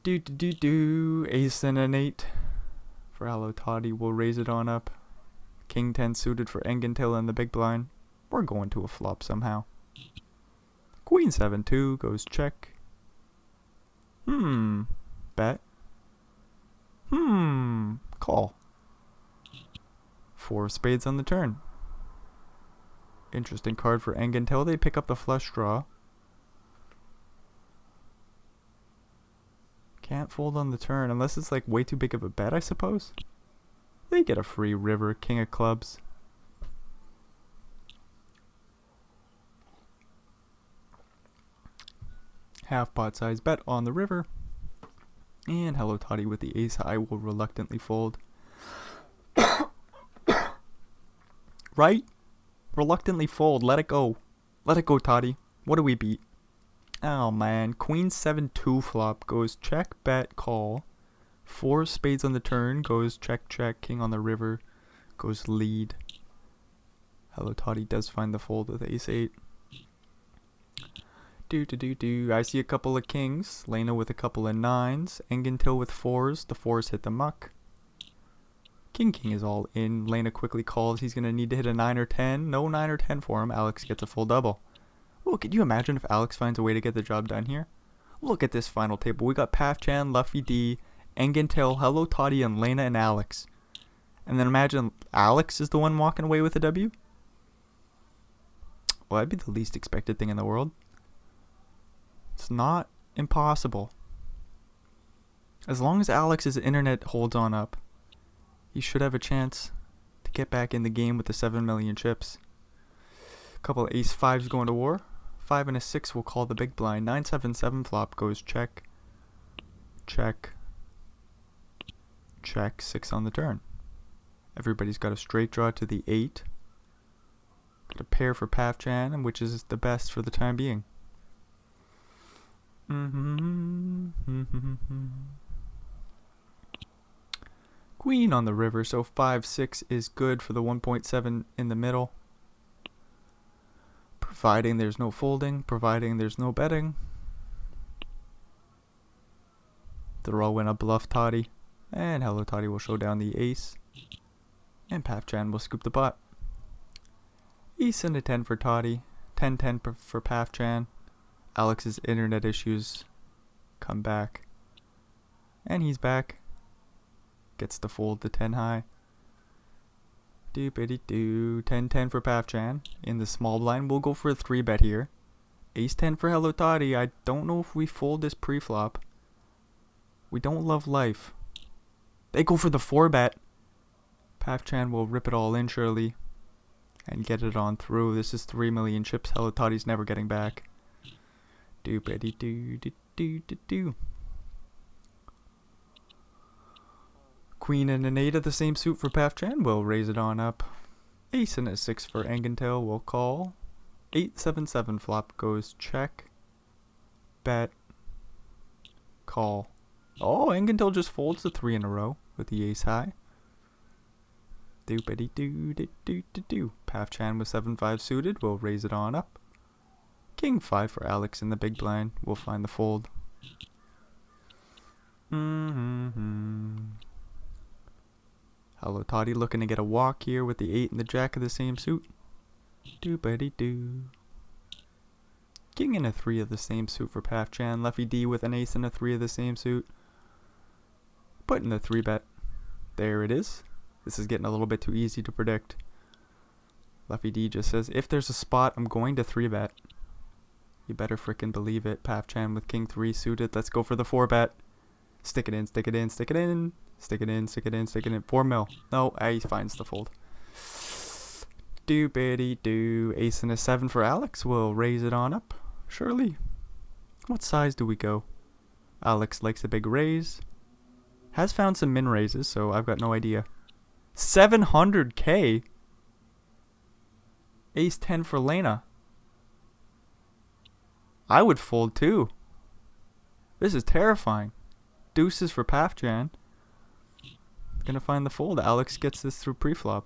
Do. Ace and an 8 for Hello Toddy. We'll raise it on up. King 10 suited for Engentil and the big blind. We're going to a flop somehow. Queen 7-2 goes check. Bet. Call. 4 of spades on the turn. Interesting card for Engentil. They pick up the flush draw. Can't fold on the turn unless it's like way too big of a bet, I suppose. They get a free river, king of clubs. Half pot size bet on the river. And Hello Toddy with the ace high will reluctantly fold. Right? Reluctantly fold. Let it go. Let it go, Toddy. What do we beat? Oh, man. Queen 7-2 flop goes check, bet, call. 4 spades on the turn goes check, check. King on the river goes lead. Hello Toddy does find the fold with ace 8. Do. I see a couple of kings. Lena with a couple of 9s. Engentil with 4s. The 4s hit the muck. King is all in. Lena quickly calls. He's going to need to hit a 9 or 10. No 9 or 10 for him. Alex gets a full double. Oh, could you imagine if Alex finds a way to get the job done here? Look at this final table. We got Paf-Chan, Luffy D, Engentil, Hello Toddy, and Lena and Alex. And then imagine Alex is the one walking away with a W? Well, that'd be the least expected thing in the world. It's not impossible. As long as Alex's internet holds on up, he should have a chance to get back in the game with the 7 million chips. A couple of ace 5s going to war. 5 and a 6 will call the big blind. 9-7-7 flop goes check. Check. Check. 6 on the turn. Everybody's got a straight draw to the 8. Got a pair for Paf-Chan, which is the best for the time being. Queen on the river, so 5-6 is good for the 1.7 in the middle. Providing there's no folding, providing there's no betting. Throw in a bluff Toddy, and Hello Toddy will show down the ace. And Paf-Chan will scoop the pot. Ace and a 10 for Toddy, 10-10 for Paf-Chan. Alex's internet issues come back. And he's back. Gets to fold the 10 high. Do 10-10 for Paf-Chan. In the small blind, we'll go for a 3-bet here. Ace 10 for Hello Toddy. I don't know if we fold this pre-flop. We don't love life. They go for the 4-bet. Paf-Chan will rip it all in surely. And get it on through. This is 3 million chips. Hello Toddy's never getting back. Do. Queen and an 8 of the same suit for Paf-Chan. We'll raise it on up. Ace and a 6 for Engentil. We'll call. 8-7-7 flop goes check. Bet. Call. Oh, Engentil just folds the 3 in a row with the ace high. Do. Paf-Chan with 7-5 suited. We'll raise it on up. King 5 for Alex in the big blind. We'll find the fold. Hello Toddy looking to get a walk here with the 8 and the jack of the same suit. Do. King and a 3 of the same suit for Paf-Chan. Luffy D with an ace and a 3 of the same suit. Putting the 3-bet. There it is. This is getting a little bit too easy to predict. Luffy D just says, if there's a spot, I'm going to 3-bet. You better frickin' believe it. Paf-Chan with King 3 suited. Let's go for the 4-bet. Stick it in, stick it in, stick it in. Stick it in, stick it in, stick it in. 4 mil. No, ace finds the fold. Doobity doo. Ace and a 7 for Alex. We'll raise it on up. Surely. What size do we go? Alex likes a big raise. Has found some min raises, so I've got no idea. 700k? Ace 10 for Lena. I would fold too. This is terrifying. Deuces for Pafjan. Gonna find the fold. Alex gets this through preflop.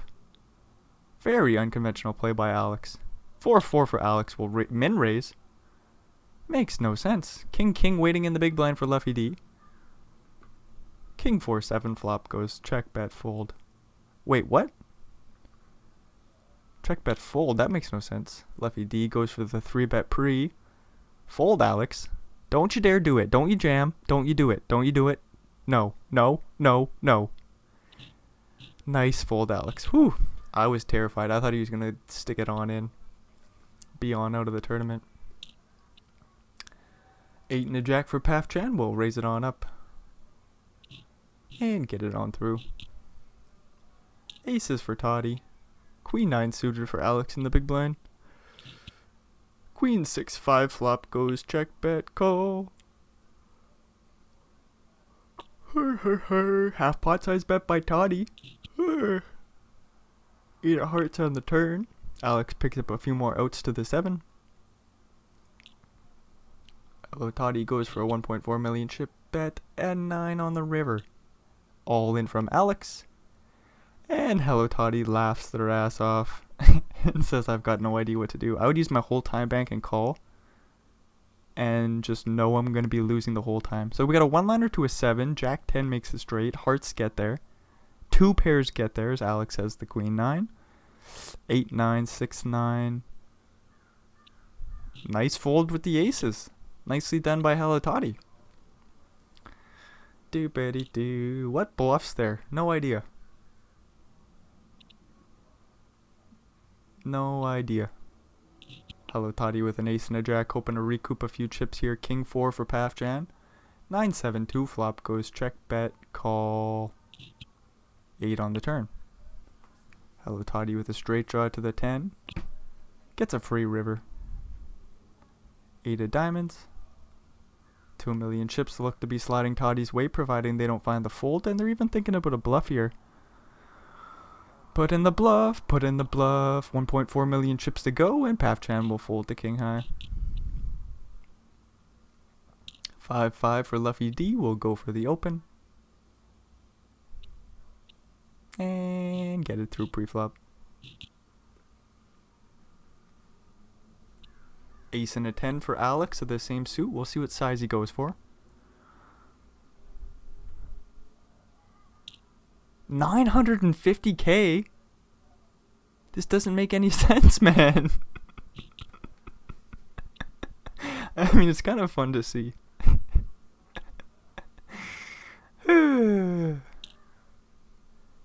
Very unconventional play by Alex. 4-4 for Alex will min raise. Makes no sense. King waiting in the big blind for Luffy D. King 4-7 flop goes check bet fold. Wait, what? Check bet fold. That makes no sense. Luffy D goes for the 3-bet pre. Fold, Alex. Don't you dare do it. Don't you jam. Don't you do it. Don't you do it. No. No. No. No. Nice fold, Alex. Whew. I was terrified. I thought he was going to stick it on in. Be on out of the tournament. 8 and a jack for Pafjan. We'll raise it on up. And get it on through. Aces for Toddy. Queen 9 suited for Alex in the big blind. Queen 6-5 flop goes check bet call. Half pot size bet by Toddy. 8 of hearts on the turn. Alex picks up a few more outs to the 7. Hello Toddy goes for a 1.4 million chip bet and 9 on the river. All in from Alex. And Hello Toddy laughs their ass off and says I've got no idea what to do. I would use my whole time bank and call. And just know I'm going to be losing the whole time. So we got a 1-liner to a 7. Jack 10 makes it straight. Hearts get there. 2 pairs get there as Alex has the Queen 9. 8, 9, 6, 9. Nice fold with the aces. Nicely done by Hello Toddy. Do. What bluffs there? No idea. No idea. Hello Toddy with an ace and a jack, hoping to recoup a few chips here. King 4 for Pafjan. 9-7-2 flop goes check bet call. 8 on the turn. Hello Toddy with a straight draw to the 10. Gets a free river. 8 of diamonds. 2 million chips look to be sliding Toddy's way, providing they don't find the fold, and they're even thinking about a bluff here. Put in the bluff, put in the bluff. 1.4 million chips to go, and Pafjan will fold to king high. 5-5 for Luffy D. We'll go for the open. And get it through preflop. Ace and a 10 for Alex of the same suit. We'll see what size he goes for. 950k? This doesn't make any sense, man. I mean, it's kind of fun to see.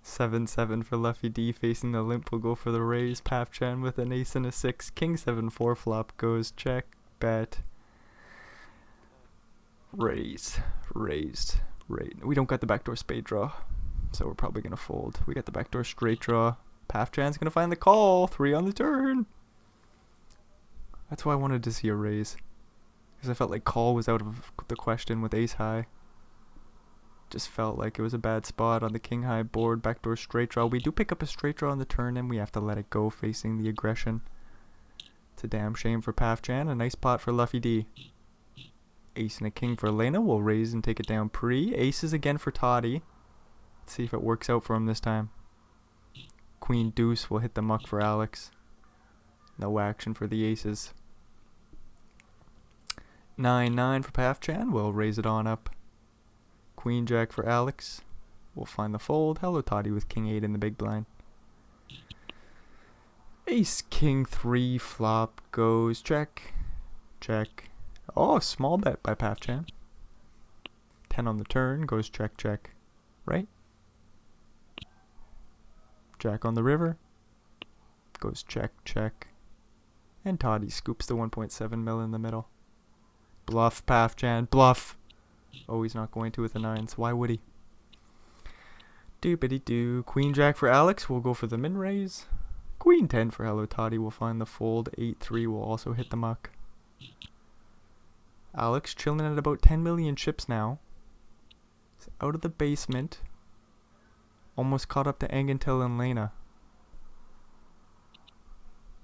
7-7 for Luffy D facing the limp will go for the raise. Pafjan with an ace and a 6. King 7-4 flop goes check, bet, raise, raised, raised. We don't got the backdoor spade draw, so we're probably going to fold. We got the backdoor straight draw. Pafjan's going to find the call. 3 on the turn. That's why I wanted to see a raise, because I felt like call was out of the question with ace high. Just felt like it was a bad spot on the king high board. Backdoor straight draw. We do pick up a straight draw on the turn and we have to let it go facing the aggression. It's a damn shame for Pafjan. A nice pot for Luffy D. Ace and a king for Elena. We'll raise and take it down pre. Aces again for Toddy. Let's see if it works out for him this time. Queen deuce will hit the muck for Alex. No action for the aces. 9-9 for Pafjan. We'll raise it on up. Queen jack for Alex. We'll find the fold. Hello Toddy with king 8 in the big blind. Ace king 3 flop goes check. Check. Oh, small bet by Pafjan. 10 on the turn goes check check. Right? Jack on the river. Goes check check. And Toddy scoops the 1.7 mil in the middle. Bluff Pafjan. Bluff. Oh, he's not going to with the 9s. Why would he? Doopity-doo. Queen Jack for Alex. We'll go for the min raise. Queen 10 for Hello Toddy. We'll find the fold. 8-3 will also hit the muck. Alex chilling at about 10 million chips now. He's out of the basement. Almost caught up to Angantil and Lena.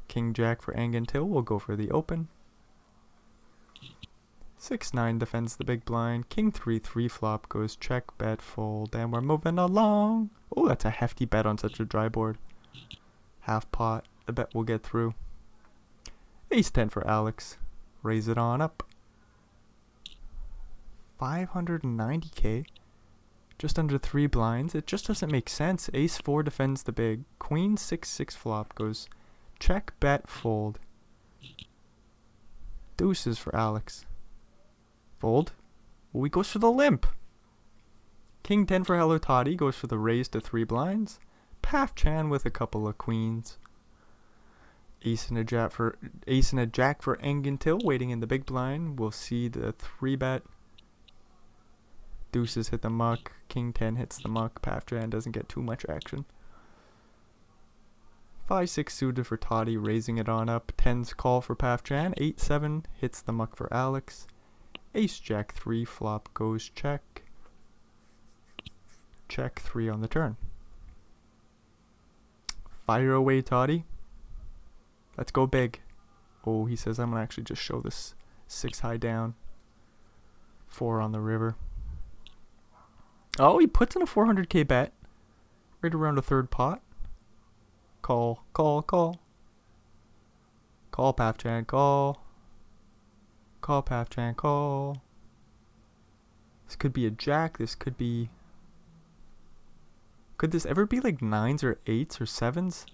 King Jack for Angantil. We'll go for the open. 6-9 defends the big blind. King 3-3 flop goes check, bet, fold, and we're moving along. Oh, that's a hefty bet on such a dry board. Half pot. The bet will get through. Ace 10 for Alex. Raise it on up. 590k. Just under 3 blinds. It just doesn't make sense. Ace 4 defends the big. Queen 6-6 flop goes check, bet, fold. Deuces for Alex. Fold. Oh, he goes for the limp. King 10 for Hello Toddy goes for the raise to 3 blinds. Paff Chan with a couple of queens. Ace and a jack for Angantil waiting in the big blind. We'll see the 3-bet. Deuces hit the muck. King 10 hits the muck. Paff Chan doesn't get too much action. 5-6 suited for Toddy, raising it on up. 10s call for Paff Chan. 8-7 hits the muck for Alex. Ace Jack 3 flop goes check. Check 3 on the turn. Fire away, Toddy. Let's go big. Oh, he says I'm gonna actually just show this 6 high down. 4 on the river. Oh, he puts in a 400k bet. Right around a third pot. Call, call, call. Call, Paff Chan, call. Call, Paff Chan, call. This could be a jack. This could be... Could this ever be like 9s or 8s or 7s?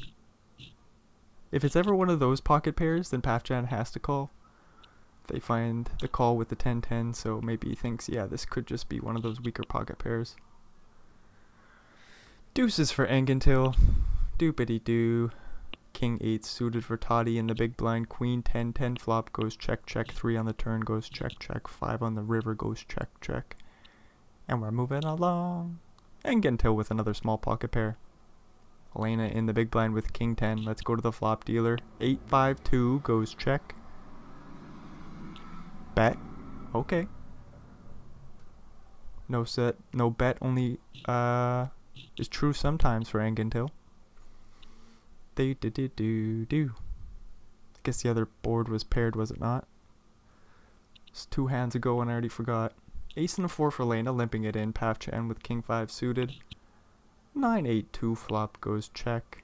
If it's ever one of those pocket pairs, then Paff Chan has to call. They find the call with the 10-10, so maybe he thinks, yeah, this could just be one of those weaker pocket pairs. Deuces for Angantil. Doopity-doo. King 8 suited for Toddy in the big blind. Queen 10-10 flop goes check, check. 3 on the turn goes check, check. 5 on the river goes check, check. And we're moving along. Angantil with another small pocket pair. Elena in the big blind with King 10. Let's go to the flop dealer. 8-5-2 goes check. Bet. Okay. No set, no bet, only is true sometimes for Angantil. I guess the other board was paired, was it not? It's 2 hands ago and I already forgot. Ace and a 4 for Lena, limping it in. Paff Chan with King 5 suited. 9-8-2 flop goes check.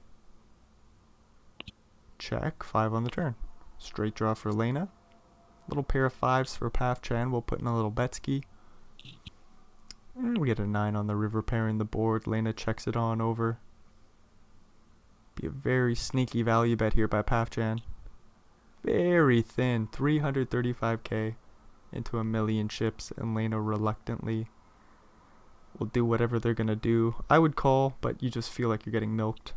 Check. 5 on the turn. Straight draw for Lena. Little pair of 5s for Paff Chan. We'll put in a little bet ski. And we get a 9 on the river pairing the board. Lena checks it on over. Be a very sneaky value bet here by Paff Chan. Very thin. 335k into a million chips. And Lena reluctantly will do whatever they're going to do. I would call, but you just feel like you're getting milked.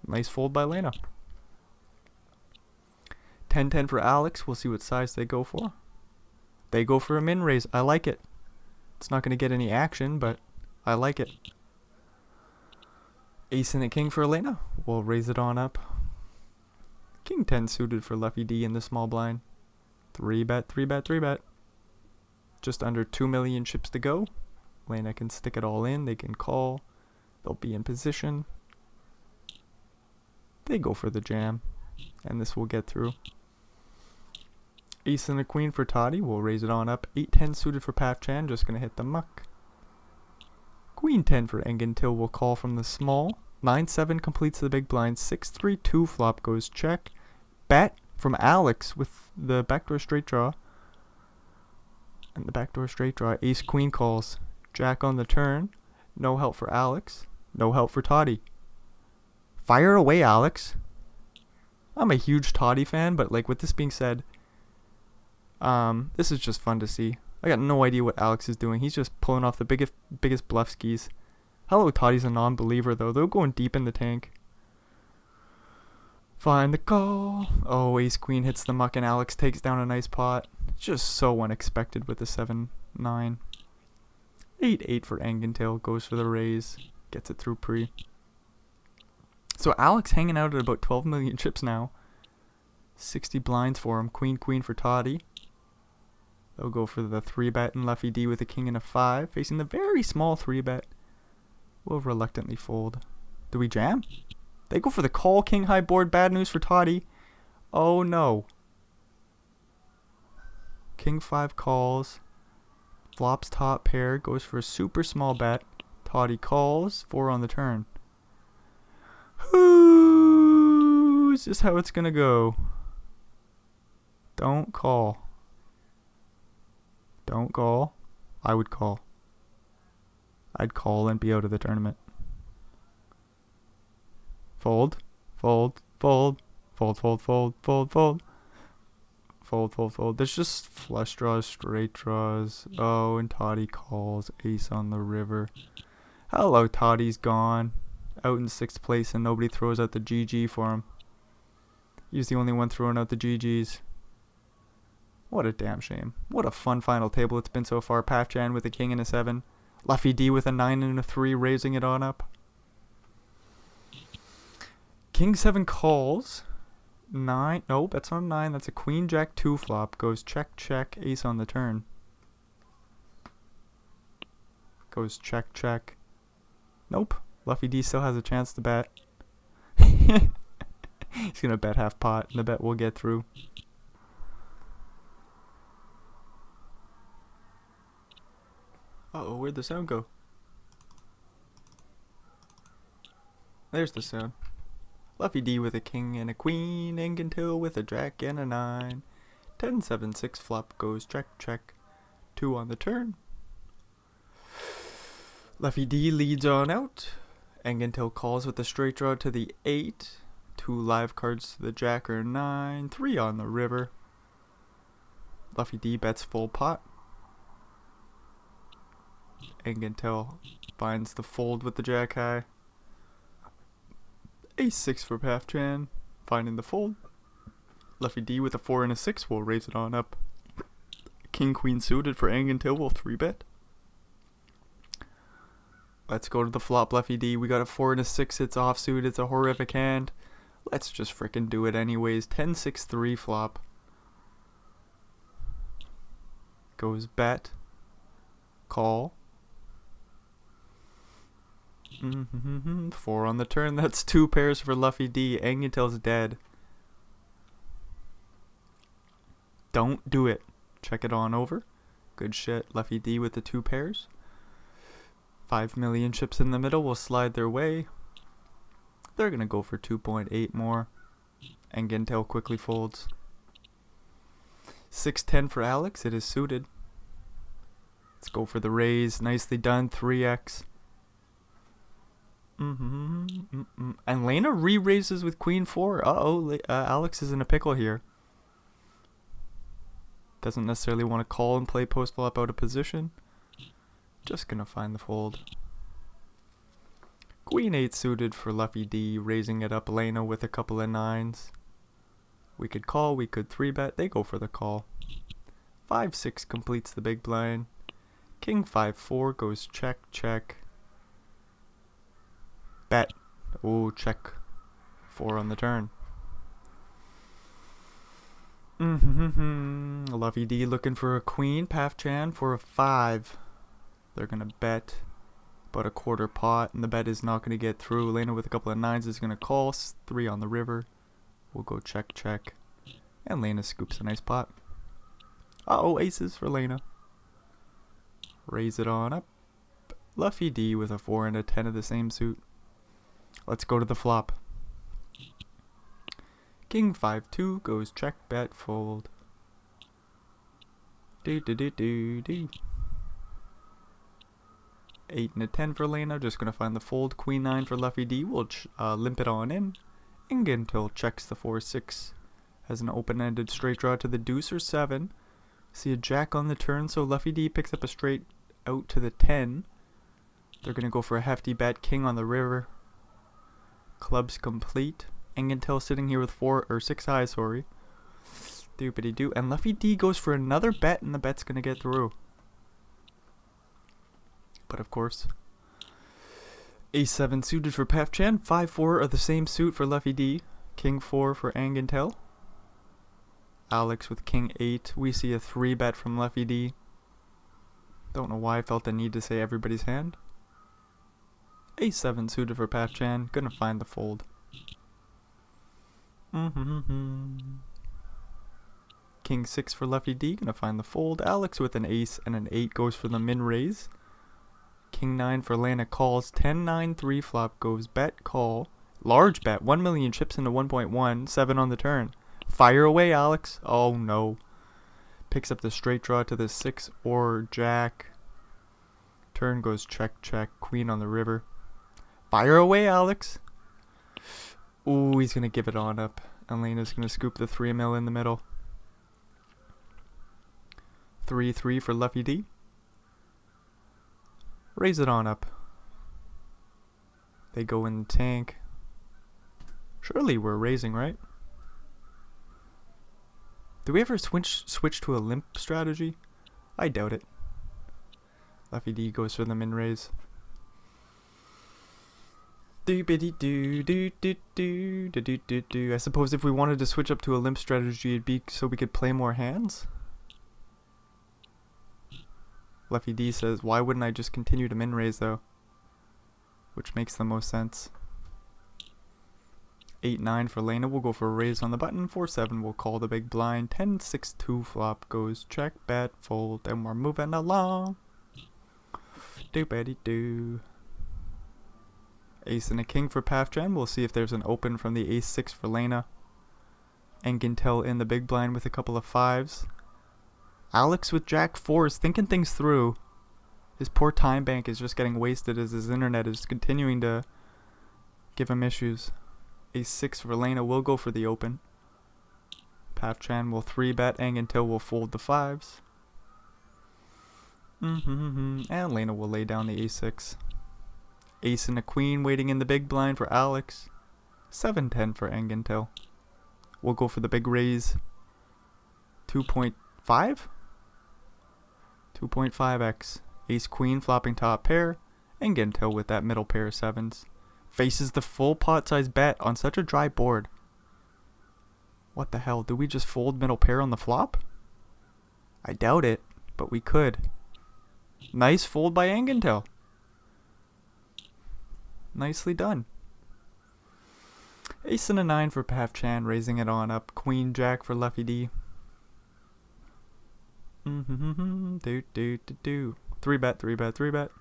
Nice fold by Lena. 10-10 for Alex. We'll see what size they go for. They go for a min raise. I like it. It's not going to get any action, but I like it. Ace and a king for Elena. We'll raise it on up. King 10 suited for Luffy D in the small blind. 3-bet, 3-bet, 3-bet. Just under 2 million chips to go. Elena can stick it all in. They can call. They'll be in position. They go for the jam. And this will get through. Ace and a queen for Toddy. We'll raise it on up. 8-10 suited for Paff Chan. Just going to hit the muck. Queen 10 for Angantil will call from the small. 9-7 completes the big blind. 6-3-2 flop goes check. Bet from Alex with the backdoor straight draw. And the backdoor straight draw. Ace Queen calls. Jack on the turn. No help for Alex. No help for Toddy. Fire away, Alex. I'm a huge Toddy fan, but like with this being said, this is just fun to see. I got no idea what Alex is doing. He's just pulling off the biggest bluff skis. Hello Toddy's a non-believer though. They're going deep in the tank. Find the call. Oh, ace queen hits the muck and Alex takes down a nice pot. Just so unexpected with the 7-9. 8-8 for Engentail. Goes for the raise. Gets it through pre. So Alex hanging out at about 12 million chips now. 60 blinds for him. Queen, queen for Toddy. They'll go for the 3-bet and Luffy D with a king and a 5. Facing the very small 3-bet. We'll reluctantly fold. Do we jam? They go for the call. King high board. Bad news for Toddy. Oh no. King 5 calls. Flops top pair. Goes for a super small bet. Toddy calls. 4 on the turn. Is this how it's gonna go? Don't call. Don't call. I would call. I'd call and be out of the tournament. Fold. Fold. Fold. Fold, fold, fold, fold, fold. Fold, fold, fold. There's just flush draws, straight draws. Oh, and Toddy calls. Ace on the river. Hello, Toddy's gone. Out in 6th place and nobody throws out the GG for him. He's the only one throwing out the GGs. What a damn shame. What a fun final table it's been so far. Pafchan with a king and a 7. Luffy D with a 9 and a 3, raising it on up. King 7 calls. 9. Nope, that's not a 9. That's a queen jack 2 flop. Goes check, check. Ace on the turn. Goes check, check. Nope. Luffy D still has a chance to bet. He's going to bet half pot, and the bet will get through. Uh-oh, where'd the sound go? There's the sound. Luffy D with a king and a queen. Engentail with a jack and a 9. 10, 7, 6 flop goes check, check. 2 on the turn. Luffy D leads on out. Engentail calls with a straight draw to the 8. 2 live cards to the jack or 9. 3 on the river. Luffy D bets full pot. Engentail finds the fold with the jack high. Ace 6 for Pafchan, finding the fold. Luffy D with a 4 and a 6 will raise it on up. King queen suited for Engentail will 3-bet. Let's go to the flop, Luffy D. We got a 4 and a 6. It's offsuit. It's a horrific hand. Let's just frickin' do it anyways. 10, 6, 3 flop. Goes bet. Call. 4 on the turn. That's 2 pairs for Luffy D. Engentail's dead. Don't do it. Check it on over. Good shit. Luffy D with the 2 pairs. 5 million chips in the middle will slide their way. They're going to go for 2.8 more. Engentail quickly folds. 6-10 for Alex. It is suited. Let's go for the raise. Nicely done. 3x. And Lena re-raises with queen 4. Uh-oh. Alex is in a pickle here. Doesn't necessarily want to call and play post flop out of position. Just gonna find the fold. Queen 8 suited for Luffy D, raising it up Lena with a couple of 9s. We could call, we could 3-bet. They go for the call. 5-6 completes the big blind. King 5-4 goes check, check. Bet. Oh, check. 4 on the turn. Luffy D looking for a queen. Pafchan for a 5. They're going to bet about a quarter pot, and the bet is not going to get through. Lena with a couple of 9s is going to call. 3 on the river. We'll go check, check. And Lena scoops a nice pot. Uh-oh, aces for Lena. Raise it on up. Luffy D with a 4 and a 10 of the same suit. Let's go to the flop. King 5-2 goes check, bet, fold. Do. 8 and a 10 for Lena. Just going to find the fold. Queen 9 for Luffy D. We'll limp it on in. Engentail checks the 4-6. Has an open-ended straight draw to the deuce or 7. See a jack on the turn, so Luffy D picks up a straight out to the 10. They're going to go for a hefty bet. King on the river. Clubs complete. Engentail sitting here with 4 or 6 high, sorry. Doopity-doo. And Luffy D goes for another bet, and the bet's going to get through. but of course. Ace 7 suited for Paf Chan. 5-4 are the same suit for Luffy D. King 4 for Angantel. Alex with King 8. We see a 3-bet from Luffy D. Don't know why I felt the need to say everybody's hand. Ace 7 suited for Paf Chan. Gonna find the fold. King 6 for Luffy D. Gonna find the fold. Alex with an ace and an 8 goes for the min raise. King 9 for Lana calls. 10-9 3 flop goes bet call. Large bet. 1 million chips into 1.1. 7 on the turn. Fire away, Alex. Oh no. Picks up the straight draw to the 6 or jack. Turn goes check check. Queen on the river. Fire away, Alex. Ooh, he's gonna give it on up. And Lena's gonna scoop the 3 mil in the middle. 3-3 for Luffy D. Raise it on up. They go in the tank. Surely we're raising, right? Do we ever switch to a limp strategy? I doubt it. Luffy D goes for the min raise. I suppose if we wanted to switch up to a limp strategy, it'd be so we could play more hands? Luffy D says, why wouldn't I just continue to min raise though? Which makes the most sense. 8-9 for Lena. We'll go for a raise on the button. 4-7 we'll call the big blind. 10-6-2 flop goes check, bet, fold, and we're moving along. Do. Ace and a king for Paf Chan. We'll see if there's an open from the ace 6 for Lena. And Gintel in the big blind with a couple of 5s. Alex with jack 4 is thinking things through. His poor time bank is just getting wasted as his internet is continuing to give him issues. Ace 6 for Lena will go for the open. Paf Chan will 3-bet. Angantil will fold the 5s. And Lena will lay down the a6. Ace and a queen waiting in the big blind for Alex. 7-10 for Angantil. We'll go for the big raise. 2.5? 2.5x. Ace queen flopping top pair. Angantil with that middle pair of 7s. Faces the full pot size bet on such a dry board. What the hell? Do we just fold middle pair on the flop? I doubt it, but we could. Nice fold by Angantil. Nicely done. Ace and a 9 for Paf Chan, raising it on up. Queen jack for Luffy D. 3-bet. 3-bet.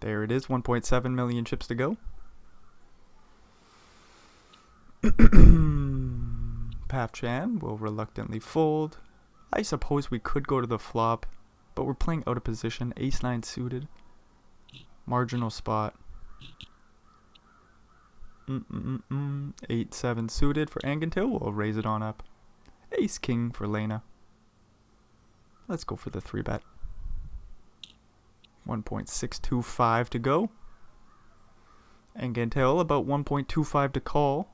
There it is, 1.7 million chips to go. Paf Chan will reluctantly fold. I suppose we could go to the flop, but we're playing out of position. Ace 9 suited. Marginal spot. 8-7 suited for Angantil. We'll raise it on up. Ace king for Lena. Let's go for the 3-bet. 1.625 to go. Angantil about 1.25 to call.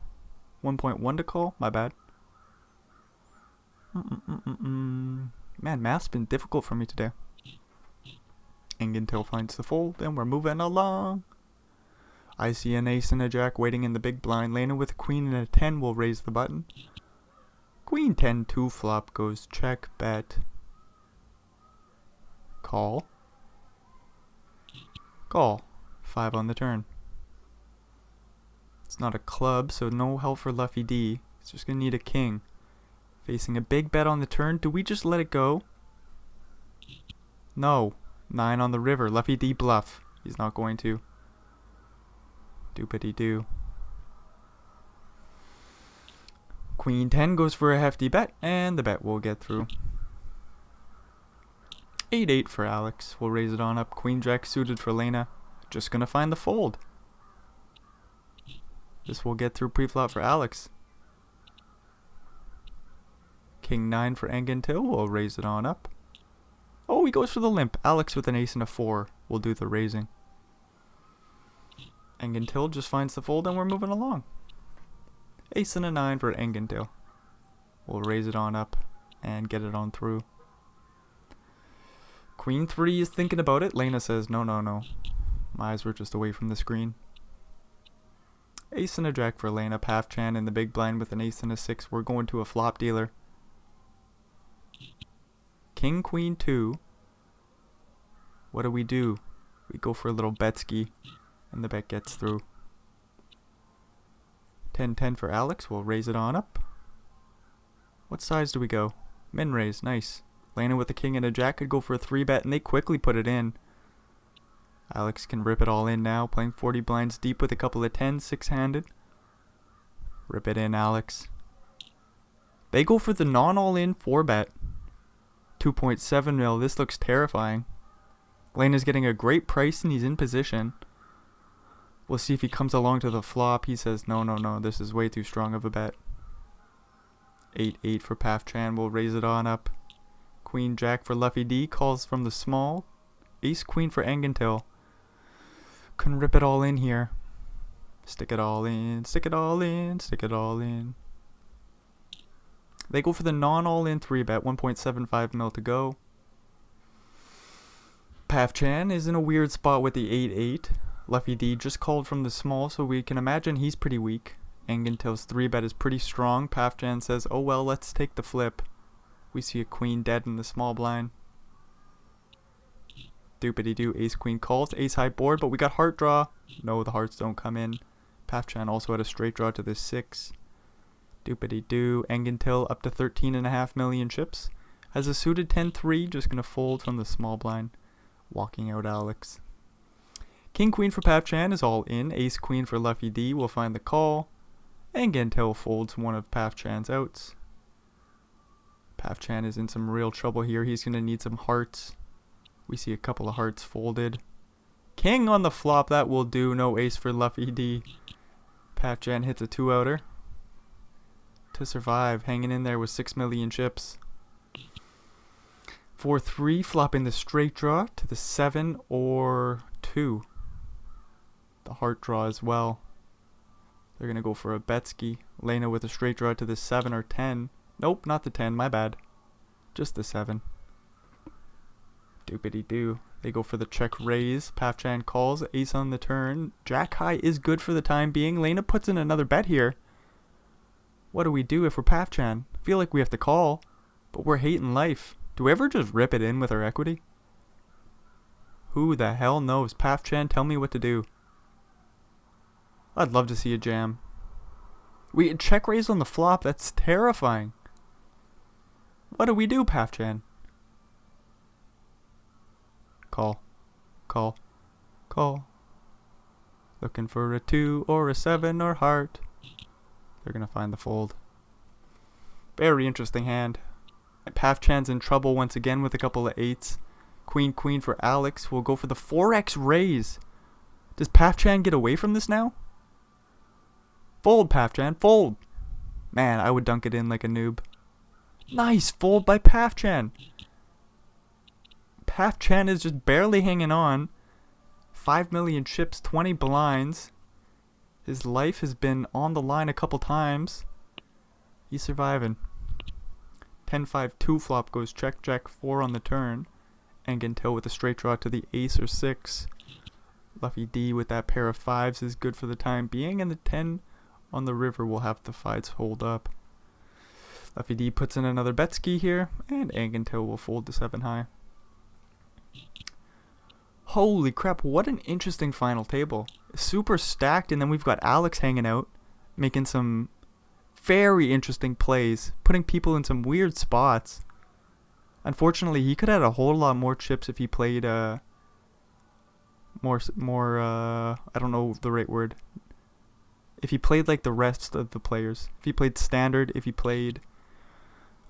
1.1 to call? My bad. Man, math's been difficult for me today. Angantil finds the fold, and we're moving along. I see an ace and a jack waiting in the big blind. Lena with a queen and a 10 will raise the button. Queen 10 2 flop goes check, bet, call. Call. 5 on the turn. It's not a club, so no help for Luffy D. He's just gonna need a king. Facing a big bet on the turn. Do we just let it go? No. 9 on the river. Luffy D bluff. He's not going to. Doopity-doo. Queen 10 goes for a hefty bet, and the bet will get through. 8-8 for Alex. We'll raise it on up. Queen jack suited for Lena. Just gonna find the fold. This will get through pre-flop for Alex. King 9 for Angantil. We'll raise it on up. Oh, he goes for the limp. Alex with an ace and a 4 will do the raising. Angantil just finds the fold, and we're moving along. Ace and a 9 for Angantil. We'll raise it on up and get it on through. Queen 3 is thinking about it. Lena says, no, no, no. My eyes were just away from the screen. Ace and a jack for Lena. Path Chan in the big blind with an ace and a 6. We're going to a flop dealer. King, Queen 2. What do? We go for a little betski, and the bet gets through. 10-10 for Alex. We'll raise it on up. What size do we go? Min raise. Nice. Lena with a king and a jack could go for a 3-bet, and they quickly put it in. Alex can rip it all in now, playing 40 blinds deep with a couple of 10s, 6-handed. Rip it in, Alex. They go for the non-all-in 4-bet. 2.7 mil. This looks terrifying. Lena's getting a great price, and he's in position. We'll see if he comes along to the flop. He says, no, no, no, this is way too strong of a bet. 8-8 for Path Chan. We'll raise it on up. Queen Jack for Luffy D. Calls from the small. Ace Queen for Angentil. Can rip it all in here. Stick it all in. Stick it all in. Stick it all in. They go for the non-all-in 3-bet. 1.75 mil to go. Path Chan is in a weird spot with the 8-8. Luffy D just called from the small, so we can imagine he's pretty weak. Angentil's 3-bet is pretty strong. Path Chan says, oh well, let's take the flip. We see a queen dead in the small blind. Doopity-doo, ace queen calls, ace high board, but we got heart draw. No, the hearts don't come in. Path Chan also had a straight draw to the 6. Doopity-doo, Angentil up to 13.5 million chips. Has a suited 10-3, just gonna fold from the small blind. Walking out Alex. King Queen for Path Chan is all in. Ace Queen for Luffy D will find the call. Angentil folds one of Path Chan's outs. Path Chan is in some real trouble here. He's gonna need some hearts. We see a couple of hearts folded. King on the flop, that will do. No ace for Luffy D. Path Chan hits a 2-outer. To survive, hanging in there with 6 million chips. 4-3, flopping the straight draw to the 7 or 2. The heart draw as well. They're going to go for a betski. Lena with a straight draw to the 7 or 10. Nope, not the 10, my bad. Just the 7. Doopity-doo. They go for the check raise. Path Chan calls. Ace on the turn. Jack high is good for the time being. Lena puts in another bet here. What do we do if we're Path Chan? I feel like we have to call, but we're hating life. Do we ever just rip it in with our equity? Who the hell knows? Path Chan, tell me what to do. I'd love to see a jam. We check raise on the flop. That's terrifying. What do we do, Path Chan? Call. Call. Call. Looking for a 2 or a 7 or heart. They're going to find the fold. Very interesting hand. Path Chan's in trouble once again with a couple of 8s. Queen, Queen for Alex. We'll go for the 4x raise. Does Path Chan get away from this now? Fold, Path Chan. Fold. Man, I would dunk it in like a noob. Nice fold by Path Chan. Path Chan is just barely hanging on. 5 million chips, 20 blinds. His life has been on the line a couple times. He's surviving. 10-5 2 flop goes check jack 4 on the turn. Angentil with a straight draw to the ace or 6. Luffy D with that pair of 5s is good for the time being, and the 10 on the river will have the 5s hold up. Luffy D puts in another betski here, and Angentil will fold the 7 high. Holy crap, what an interesting final table. Super stacked, and then we've got Alex hanging out, making some very interesting plays, putting people in some weird spots. Unfortunately, he could have had a whole lot more chips if he played I don't know the right word. If he played like the rest of the players. If he played standard, if he played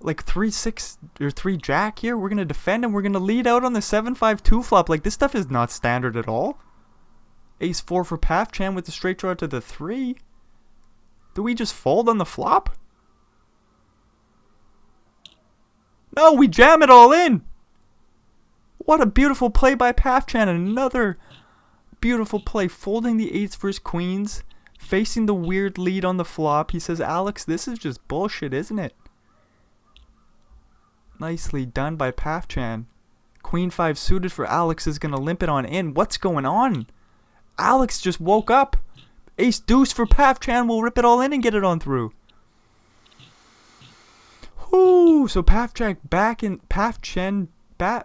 like 3-6 or 3 jack here, we're going to defend and we're going to lead out on the 7-5 2 flop. Like, this stuff is not standard at all. Ace 4 for Path Chan with the straight draw to the 3. Do we just fold on the flop? No, we jam it all in. What a beautiful play by Path Chan. Another beautiful play, folding the 8s versus queens, facing the weird lead on the flop. He says, Alex, this is just bullshit, isn't it? Nicely done by Path Chan. Queen 5 suited for Alex is going to limp it on in. What's going on? Alex just woke up. Ace deuce for Paf-Chan will rip it all in and get it on through. Whoo, so Paf-Chan back in Paf-Chan, I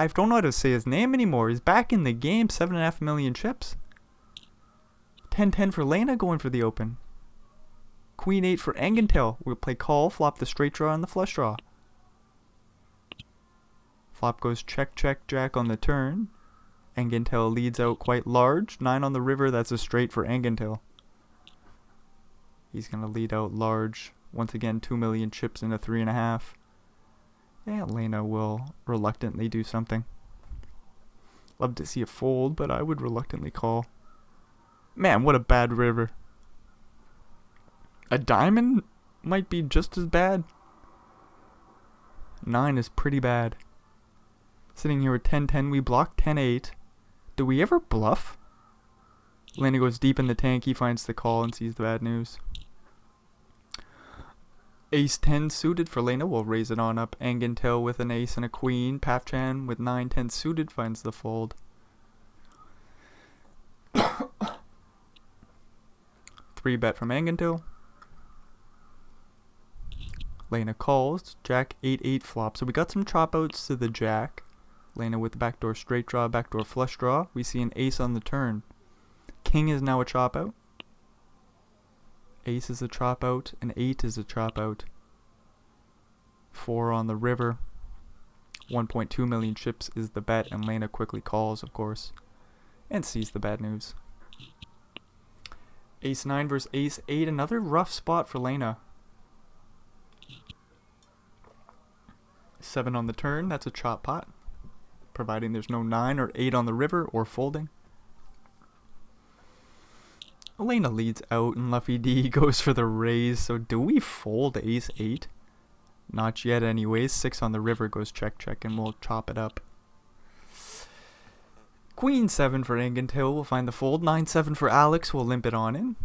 don't know how to say his name anymore. He's back in the game, 7.5 million chips. 10-10 for Lena going for the open. Queen 8 for Engentil. We'll play call, flop the straight draw and the flush draw. Flop goes check, check, jack on the turn. Engentil leads out quite large. 9 on the river, that's a straight for Engentil. He's going to lead out large. Once again, 2 million chips in a 3.5. And Lena will reluctantly do something. Love to see a fold, but I would reluctantly call. Man, what a bad river. A diamond might be just as bad. 9 is pretty bad. Sitting here with 10-10, we block 10-8. Do we ever bluff? Lena goes deep in the tank, he finds the call and sees the bad news. Ace 10 suited for Lena, we'll raise it on up. Engentil with an ace and a queen. Paf-Chan with 9-10 suited finds the fold. 3-bet from Engentil. Lena calls. Jack 8-8 flop. So we got some chop outs to the jack. Lena with the backdoor straight draw, backdoor flush draw. We see an ace on the turn. King is now a chop out. Ace is a chop out, and 8 is a chop out. 4 on the river. 1.2 million chips is the bet, and Lena quickly calls, of course, and sees the bad news. Ace 9 versus Ace 8, another rough spot for Lena. 7 on the turn, that's a chop pot, providing there's no 9 or 8 on the river or folding. Lena leads out and Luffy D goes for the raise. So do we fold ace 8? Not yet anyways. 6 on the river goes check check and we'll chop it up. Queen 7 for Engentil. We'll find the fold. 9-7 for Alex. We'll limp it on in.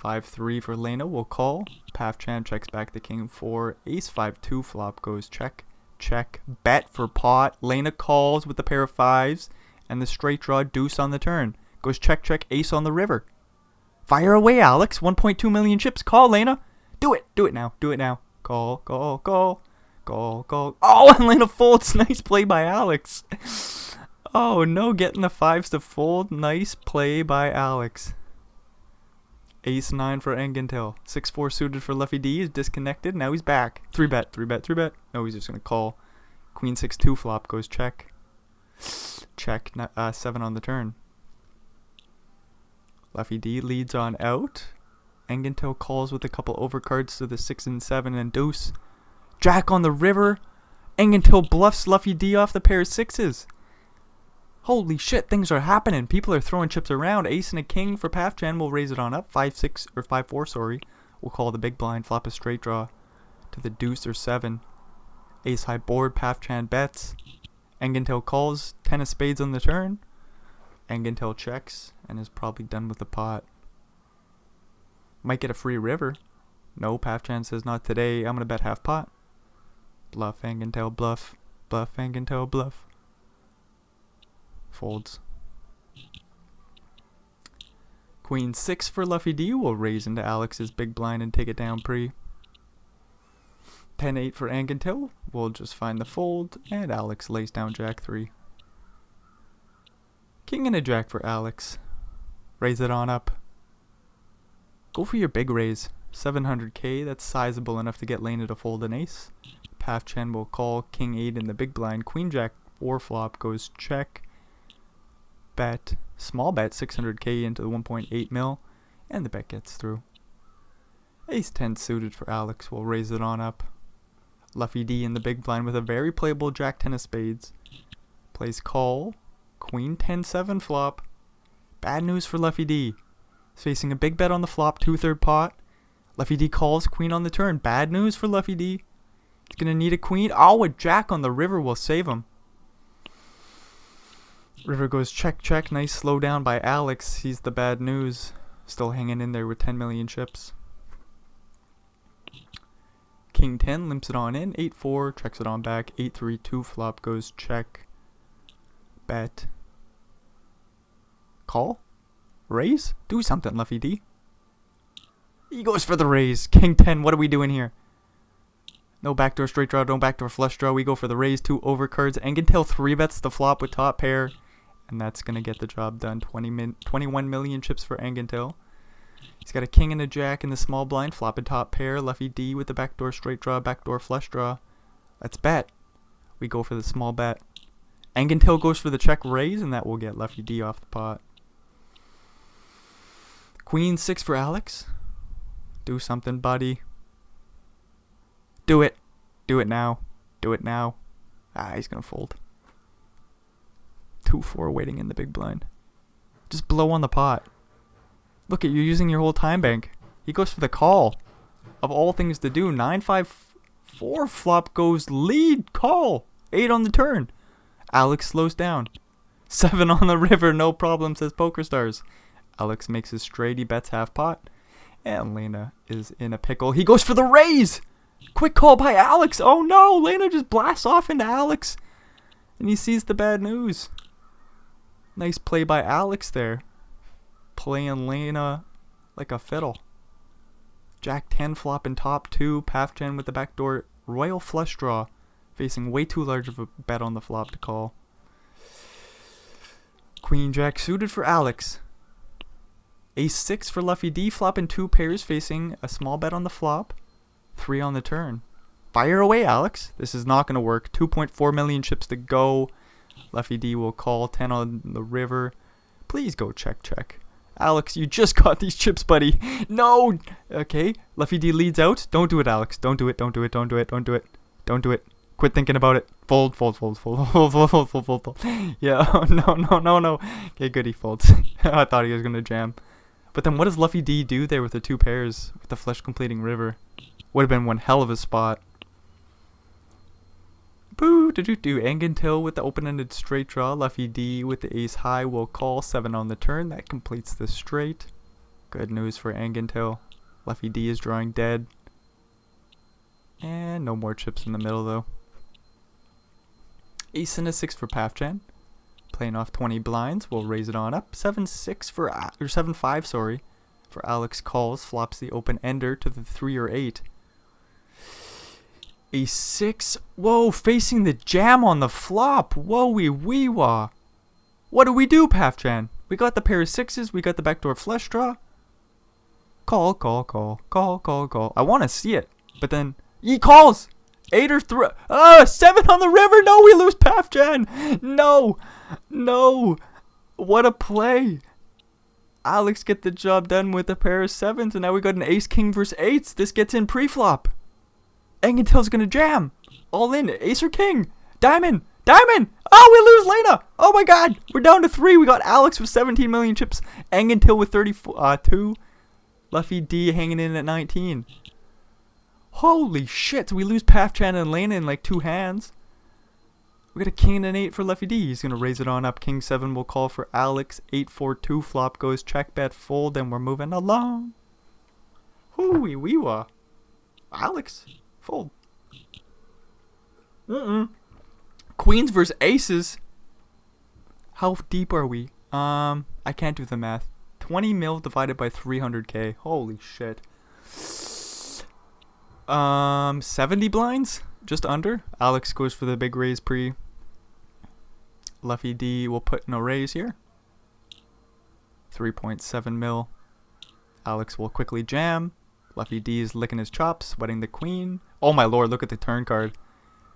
5-3 for Lena. We'll call. Paf-Chan checks back the king 4. Ace 5-2 flop goes check check. Bet for pot. Lena calls with a pair of 5s and the straight draw deuce on the turn. Goes check check ace on the river. Fire away, Alex. 1.2 million chips. Call, Lena. Do it. Do it now. Do it now. Call, call, call. Call, call. Oh, and Lena folds. Nice play by Alex. Oh, no. Getting the 5s to fold. Nice play by Alex. Ace 9 for Engentil. 6-4 suited for Luffy D. He's disconnected. Now he's back. 3-bet, 3-bet, 3-bet. No, he's just going to call. Queen 6-2 flop goes check. Check. 7 on the turn. Luffy D leads on out. Engentil calls with a couple overcards to the 6 and 7 and deuce. Jack on the river. Engentil bluffs Luffy D off the pair of 6s. Holy shit, things are happening. People are throwing chips around. Ace and a king for Paf-Chan. We'll raise it on up. 5-6 or 5-4, sorry. We'll call the big blind. Flop a straight draw to the deuce or 7. Ace high board. Paf-Chan bets. Engentil calls. 10 of spades on the turn. Engentil checks and is probably done with the pot. Might get a free river. No, Paf-Chan says not today. I'm going to bet half pot. Bluff, Engentil, bluff. Bluff, Engentil, bluff. Folds. Queen 6 for Luffy D will raise into Alex's big blind and take it down pre. 10-8 for Engentil. We'll just find the fold and Alex lays down Jack 3. King and a jack for Alex. Raise it on up. Go for your big raise. 700k, that's sizable enough to get Lena to fold an ace. Paf-Chan will call king 8 in the big blind. Queen jack 4 flop goes check. Bet. Small bet, 600k into the 1.8 mil. And the bet gets through. Ace 10 suited for Alex. We'll raise it on up. Luffy D in the big blind with a very playable jack 10 of spades. Plays call. Queen 10-7 flop. Bad news for Luffy D. He's facing a big bet on the flop, 2/3 pot. Luffy D calls, queen on the turn. Bad news for Luffy D. He's going to need a queen. Oh, a jack on the river will save him. River goes check, check. Nice slow down by Alex. He's the bad news. Still hanging in there with 10 million chips. King 10 limps it on in. 8-4 checks it on back. 8-3 2 flop goes check. Bet. Call. Raise. Do something, Luffy D. He goes for the raise. King 10. What are we doing here? No backdoor straight draw. No backdoor flush draw. We go for the raise. 2 overcards. Engentil 3 bets the flop with top pair. And that's going to get the job done. 21 million chips for Engentil. He's got a king and a jack in the small blind. Flop and top pair. Luffy D with the backdoor straight draw. Backdoor flush draw. Let's bet. We go for the small bet. Engentil goes for the check raise. And that will get Luffy D off the pot. Queen 6 for Alex. Do something, buddy. Do it. Do it now. Do it now. Ah, he's going to fold. 2-4 waiting in the big blind. Just blow on the pot. Look at you using your whole time bank. He goes for the call. Of all things to do. 9-5-4 flop goes lead. Call. 8 on the turn. Alex slows down. 7 on the river. No problem, says PokerStars. Alex makes his straight. He bets half pot. And Lena is in a pickle. He goes for the raise. Quick call by Alex. Oh no. Lena just blasts off into Alex. And he sees the bad news. Nice play by Alex there. Playing Lena like a fiddle. Jack 10 flop in top 2. Path Gen with the backdoor royal flush draw. Facing way too large of a bet on the flop to call. Queen Jack suited for Alex. Ace 6 for Luffy D. Flop in 2 pairs facing a small bet on the flop. 3 on the turn. Fire away, Alex. This is not going to work. 2.4 million chips to go. Luffy D will call. 10 on the river. Please go check, check. Alex, you just got these chips, buddy. No. Okay. Luffy D leads out. Don't do it, Alex. Don't do it. Don't do it. Don't do it. Don't do it. Don't do it. Quit thinking about it. Fold, fold, fold, fold, fold, fold, fold, fold, fold, fold. Yeah. Oh, no, no, no, no. Okay, good. He folds. I thought he was going to jam. But then what does Luffy D do there with the 2 pairs? With the flush completing river? Would have been one hell of a spot. Boo, do Engentil with the open-ended straight draw. Luffy D with the ace high will call. 7 on the turn. That completes the straight. Good news for Engentil. Luffy D is drawing dead. And no more chips in the middle though. Ace and a 6 for Pafchan. Playing off 20 blinds. We'll raise it on up. 7-6 for, or 7-5, sorry. For Alex calls. Flops the open ender to the 3 or 8. Ace 6. Whoa, facing the jam on the flop. Whoa, wee wah. What do we do, Pafchan? We got the pair of 6s. We got the backdoor flush draw. Call, call, call. Call, call, call. I want to see it. But then, he calls. 8 or 3. 7 on the river. No, we lose Pafchan. No. No. What a play. Alex get the job done with a pair of 7s. And now we got an ace king versus 8s. This gets in pre-flop. Engentil's gonna jam. All in. Ace or king. Diamond. Diamond. Oh, we lose Lena. Oh my god. We're down to 3. We got Alex with 17 million chips. Engentil with 32. Luffy D hanging in at 19. Holy shit. So we lose Pafchan and Lena in like 2 hands. We got a king and an 8 for Luffy D. He's gonna raise it on up. King 7 will call for Alex. 8-4-2 flop goes check bet fold. And we're moving along. Hooey wee wah. Alex. Fold. Queens versus aces. How deep are we? I can't do the math. 20 mil divided by 300k. Holy shit. 70 blinds? Just under. Alex goes for the big raise pre. Luffy D will put no raise here. 3.7 mil. Alex will quickly jam. Luffy D is licking his chops, sweating the queen. Oh my lord, look at the turn card.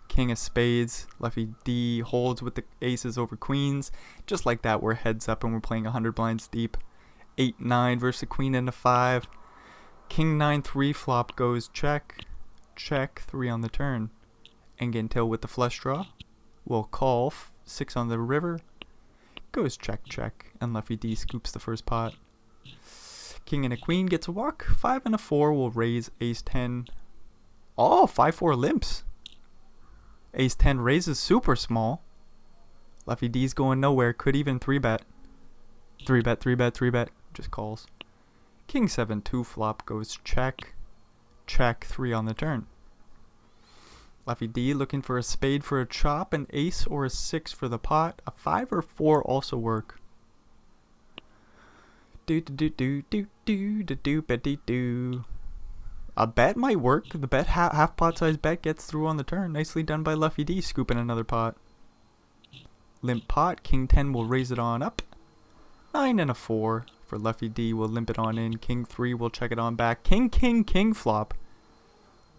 King of spades. Luffy D holds with the aces over queens. Just like that, we're heads up and we're playing 100 blinds deep. 8-9 versus the queen and a 5. King 9-3 flop goes check. Check. 3 on the turn. Engentil with the flush draw. Will call. 6 on the river. Goes check, check. And Luffy D scoops the first pot. King and a queen gets a walk. 5 and a 4 will raise ace 10. Oh, 5-4 limps. Ace 10 raises super small. Luffy D's going nowhere. Could even 3-bet. 3-bet, 3-bet, 3-bet. Just calls. King 7-2 flop goes check. Check. 3 on the turn. Lefty D looking for a spade for a chop, an ace or a 6 for the pot. A 5 or 4 also work. Do do do do do do do do do. A bet might work. The bet half pot size bet gets through on the turn. Nicely done by Lefty D, scooping another pot. Limp pot. King 10 will raise it on up. 9 and a 4 for Lefty D. Will limp it on in. King 3 will check it on back. King king king flop.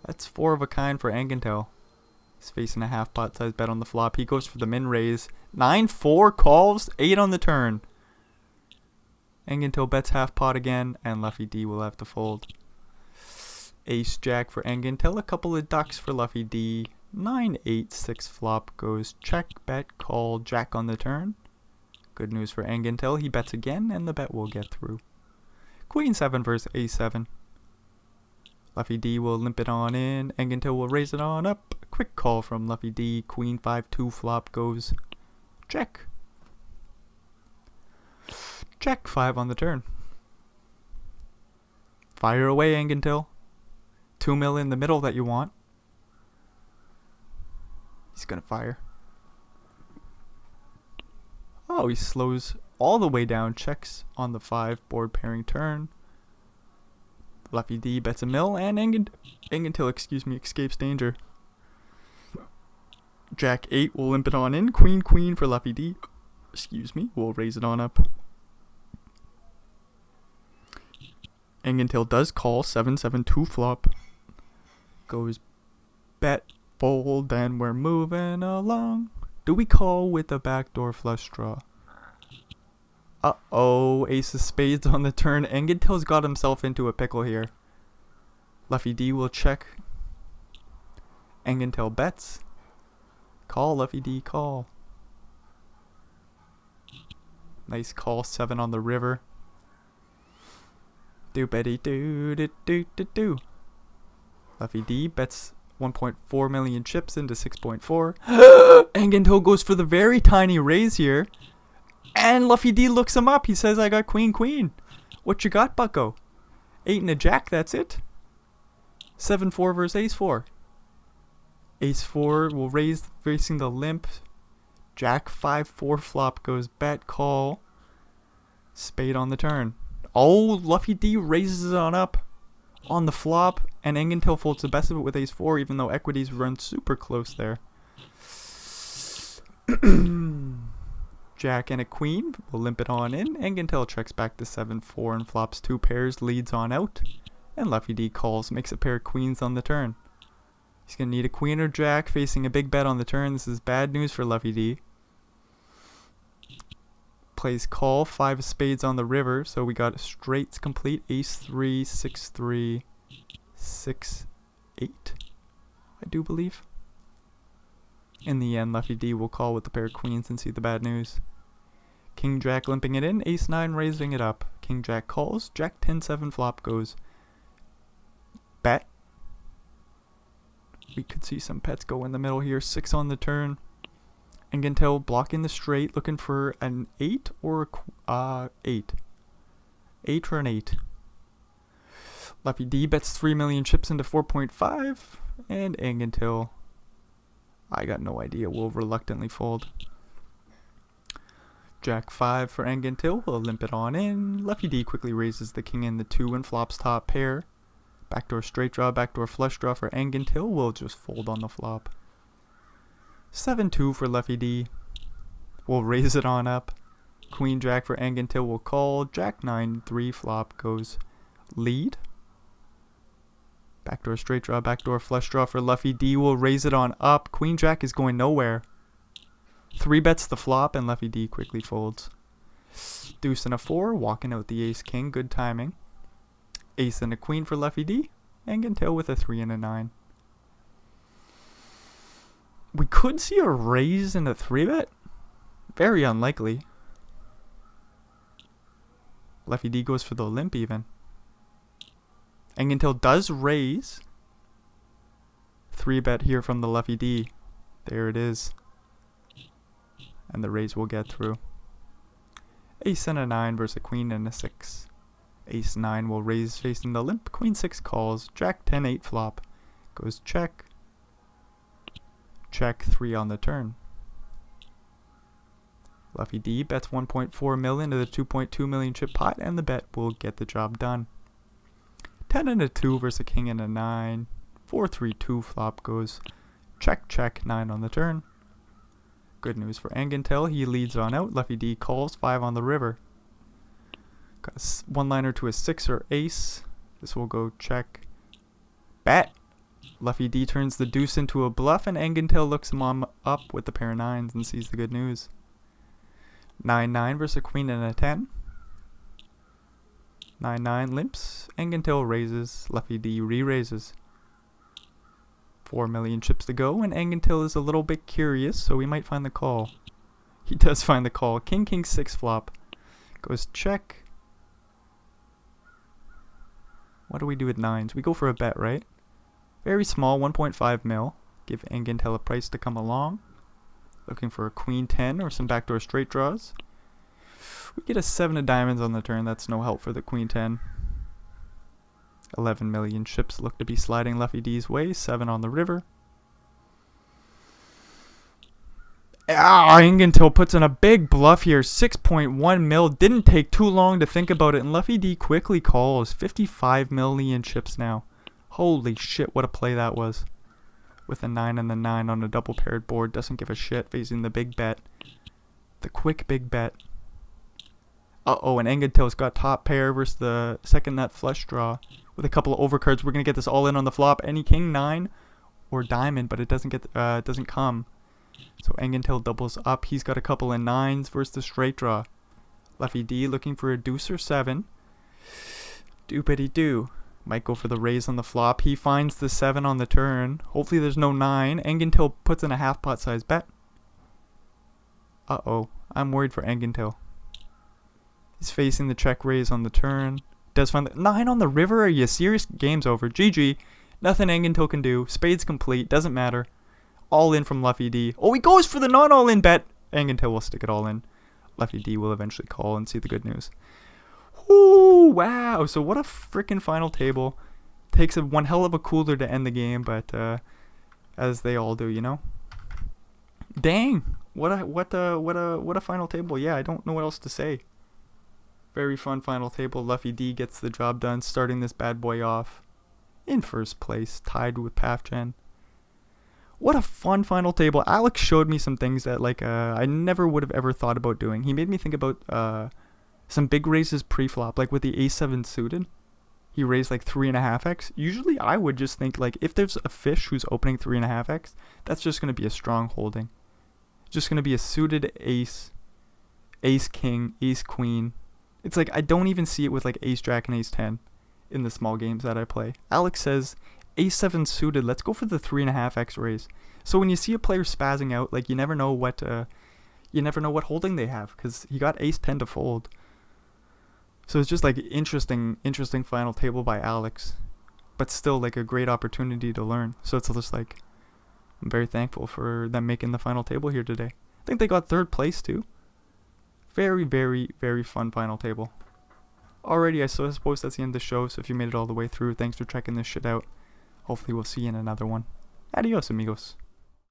That's 4 of a kind for Angentel. He's facing a half pot size bet on the flop. He goes for the min raise. 9-4 calls. 8 on the turn. Angentel bets half pot again, and Lefty D will have to fold. Ace Jack for Angentel. A couple of ducks for Lefty D. 9-8-6 flop goes check, bet, call, Jack on the turn. Good news for Angentel. He bets again, and the bet will get through. Queen 7 versus A7. Lefty D will limp it on in. Angentel will raise it on up. Quick call from Lefty D. Queen 5-2 flop goes check. Check 5 on the turn. Fire away, Angentel. 2 mil in the middle that you want. He's gonna fire. Oh, he slows all the way down. Checks on the 5 board pairing turn. Lefty D bets a mil, and Angentel, escapes danger. Jack 8 will limp it on in. Queen queen for Lefty D. We'll raise it on up. Angentel does call. 7-7-2 flop. Goes bet, fold, and we're moving along. Do we call with a backdoor flush draw? Uh-oh, ace of spades on the turn. Angentel's got himself into a pickle here. Lefty D will check. Angentel bets. Call, Lefty D, call. Nice call, 7 on the river. Do-betty do-do-do-do-do. Lefty D bets 1.4 million chips into 6.4. Angentel goes for the very tiny raise here. And Lefty D looks him up. He says, I got queen, queen. What you got, bucko? 8 and a jack, that's it. 7-4 versus ace 4. Ace 4 will raise facing the limp. Jack 5-4 flop goes bet, call. Spade on the turn. Oh, Lefty D raises it on up on the flop. And Angentel folds the best of it with ace 4, even though equities run super close there. Jack and a queen will limp it on in. Angentel checks back to 7-4 and flops 2 pairs, leads on out. And Lefty D calls, makes a pair of queens on the turn. He's going to need a queen or jack facing a big bet on the turn. This is bad news for Lefty D. Plays call, 5 spades on the river. So we got straights complete. Ace 3, 6-3, 6-8, I do believe. In the end, Lefty D will call with the pair of queens and see the bad news. King Jack limping it in. Ace 9 raising it up. King Jack calls. Jack 10-7 flop goes bet. We could see some pets go in the middle here. 6 on the turn. Angentel blocking the straight, looking for an 8 or a 8. 8 or an 8. Lefty D bets 3 million chips into 4.5. And Angentel, I got no idea, will reluctantly fold. Jack 5 for Angentel will limp it on in. Lefty D quickly raises the king and the 2 and flops top pair. Backdoor straight draw, backdoor flush draw for Angentel will just fold on the flop. 7-2 for Lefty D. We'll raise it on up. Queen Jack for Angentel will call. Jack 9-3 flop goes lead. Backdoor straight draw, backdoor flush draw for Lefty D. Will raise it on up. Queen Jack is going nowhere. 3 bets the flop and Lefty D quickly folds. Deuce and a 4, walking out the ace king, good timing. Ace and a queen for Lefty D. Angentel with a 3 and a 9. We could see a raise and a 3-bet. Very unlikely. Lefty D goes for the limp even. Angentel does raise. 3-bet here from the Lefty D. There it is. And the raise will get through. Ace and a 9 versus a queen and a 6. Ace 9 will raise facing the limp. Queen 6 calls. Jack 10-8 flop. Goes check. check 3 on the turn. Luffy D bets 1.4 million to the 2.2 million chip pot, and the bet will get the job done. 10 and a 2 versus a king and a 9. 4-3-2 flop goes check check 9 on the turn. Good news for Angentil, he leads on out. Luffy D calls 5 on the river. Got a one-liner to a 6 or ace. This will go check bet. Luffy D turns the deuce into a bluff, and Angentil looks him up with the pair of 9s and sees the good news. 9-9 versus a queen and a 10. 9-9 limps. Angentil raises. Luffy D re-raises. 4 million chips to go, and Angentil is a little bit curious, so we might find the call. He does find the call. King, king, 6 flop. Goes check. What do we do with 9s? We go for a bet, right? Very small, 1.5 mil. Give Angentil a price to come along. Looking for a queen 10 or some backdoor straight draws. We get a 7 of diamonds on the turn. That's no help for the queen 10. 11 million chips look to be sliding Luffy D's way. 7 on the river. Angentil puts in a big bluff here. 6.1 mil. Didn't take too long to think about it, and Luffy D quickly calls. 55 million chips now. Holy shit, what a play that was. With a 9 and the 9 on a double paired board. Doesn't give a shit, facing the big bet. The quick big bet. Uh-oh, and Angentil's got top pair versus the second nut flush draw. With a couple of overcards, we're going to get this all in on the flop. Any king 9 or diamond, but it doesn't come. So Angentil doubles up. He's got a couple of 9s versus the straight draw. Luffy D looking for a deuce or 7. Doopity-doo. Might go for the raise on the flop. He finds the 7 on the turn. Hopefully there's no 9. Angentil puts in a half pot size bet. Uh-oh. I'm worried for Angentil. He's facing the check raise on the turn. Does find the 9 on the river? Are you serious? Game's over. GG. Nothing Angentil can do. Spade's complete. Doesn't matter. All in from Luffy D. Oh, he goes for the not all in bet. Angentil will stick it all in. Luffy D will eventually call and see the good news. Ooh, wow. So what a freaking final table. Takes one hell of a cooler to end the game, but as they all do, you know. Dang. What a final table. Yeah, I don't know what else to say. Very fun final table. Luffy D gets the job done, starting this bad boy off in first place, tied with PathGen. What a fun final table. Alex showed me some things that I never would have ever thought about doing. He made me think about some big raises pre-flop, like with the A7 suited. He raised like 3.5x. Usually I would just think if there's a fish who's opening 3.5x, that's just going to be a strong holding. Just going to be a suited ace, ace king, ace queen. It's I don't even see it with ace jack and ace 10 in the small games that I play. Alex says A7 suited, let's go for the 3.5x raise. So when you see a player spazzing out, you never know what holding they have, because he got ace 10 to fold. So it's just interesting final table by Alex, but still a great opportunity to learn. So it's just I'm very thankful for them making the final table here today. I think they got 3rd place too. Very, very, very fun final table. Alrighty, I suppose that's the end of the show. So if you made it all the way through, thanks for checking this shit out. Hopefully we'll see you in another one. Adios, amigos.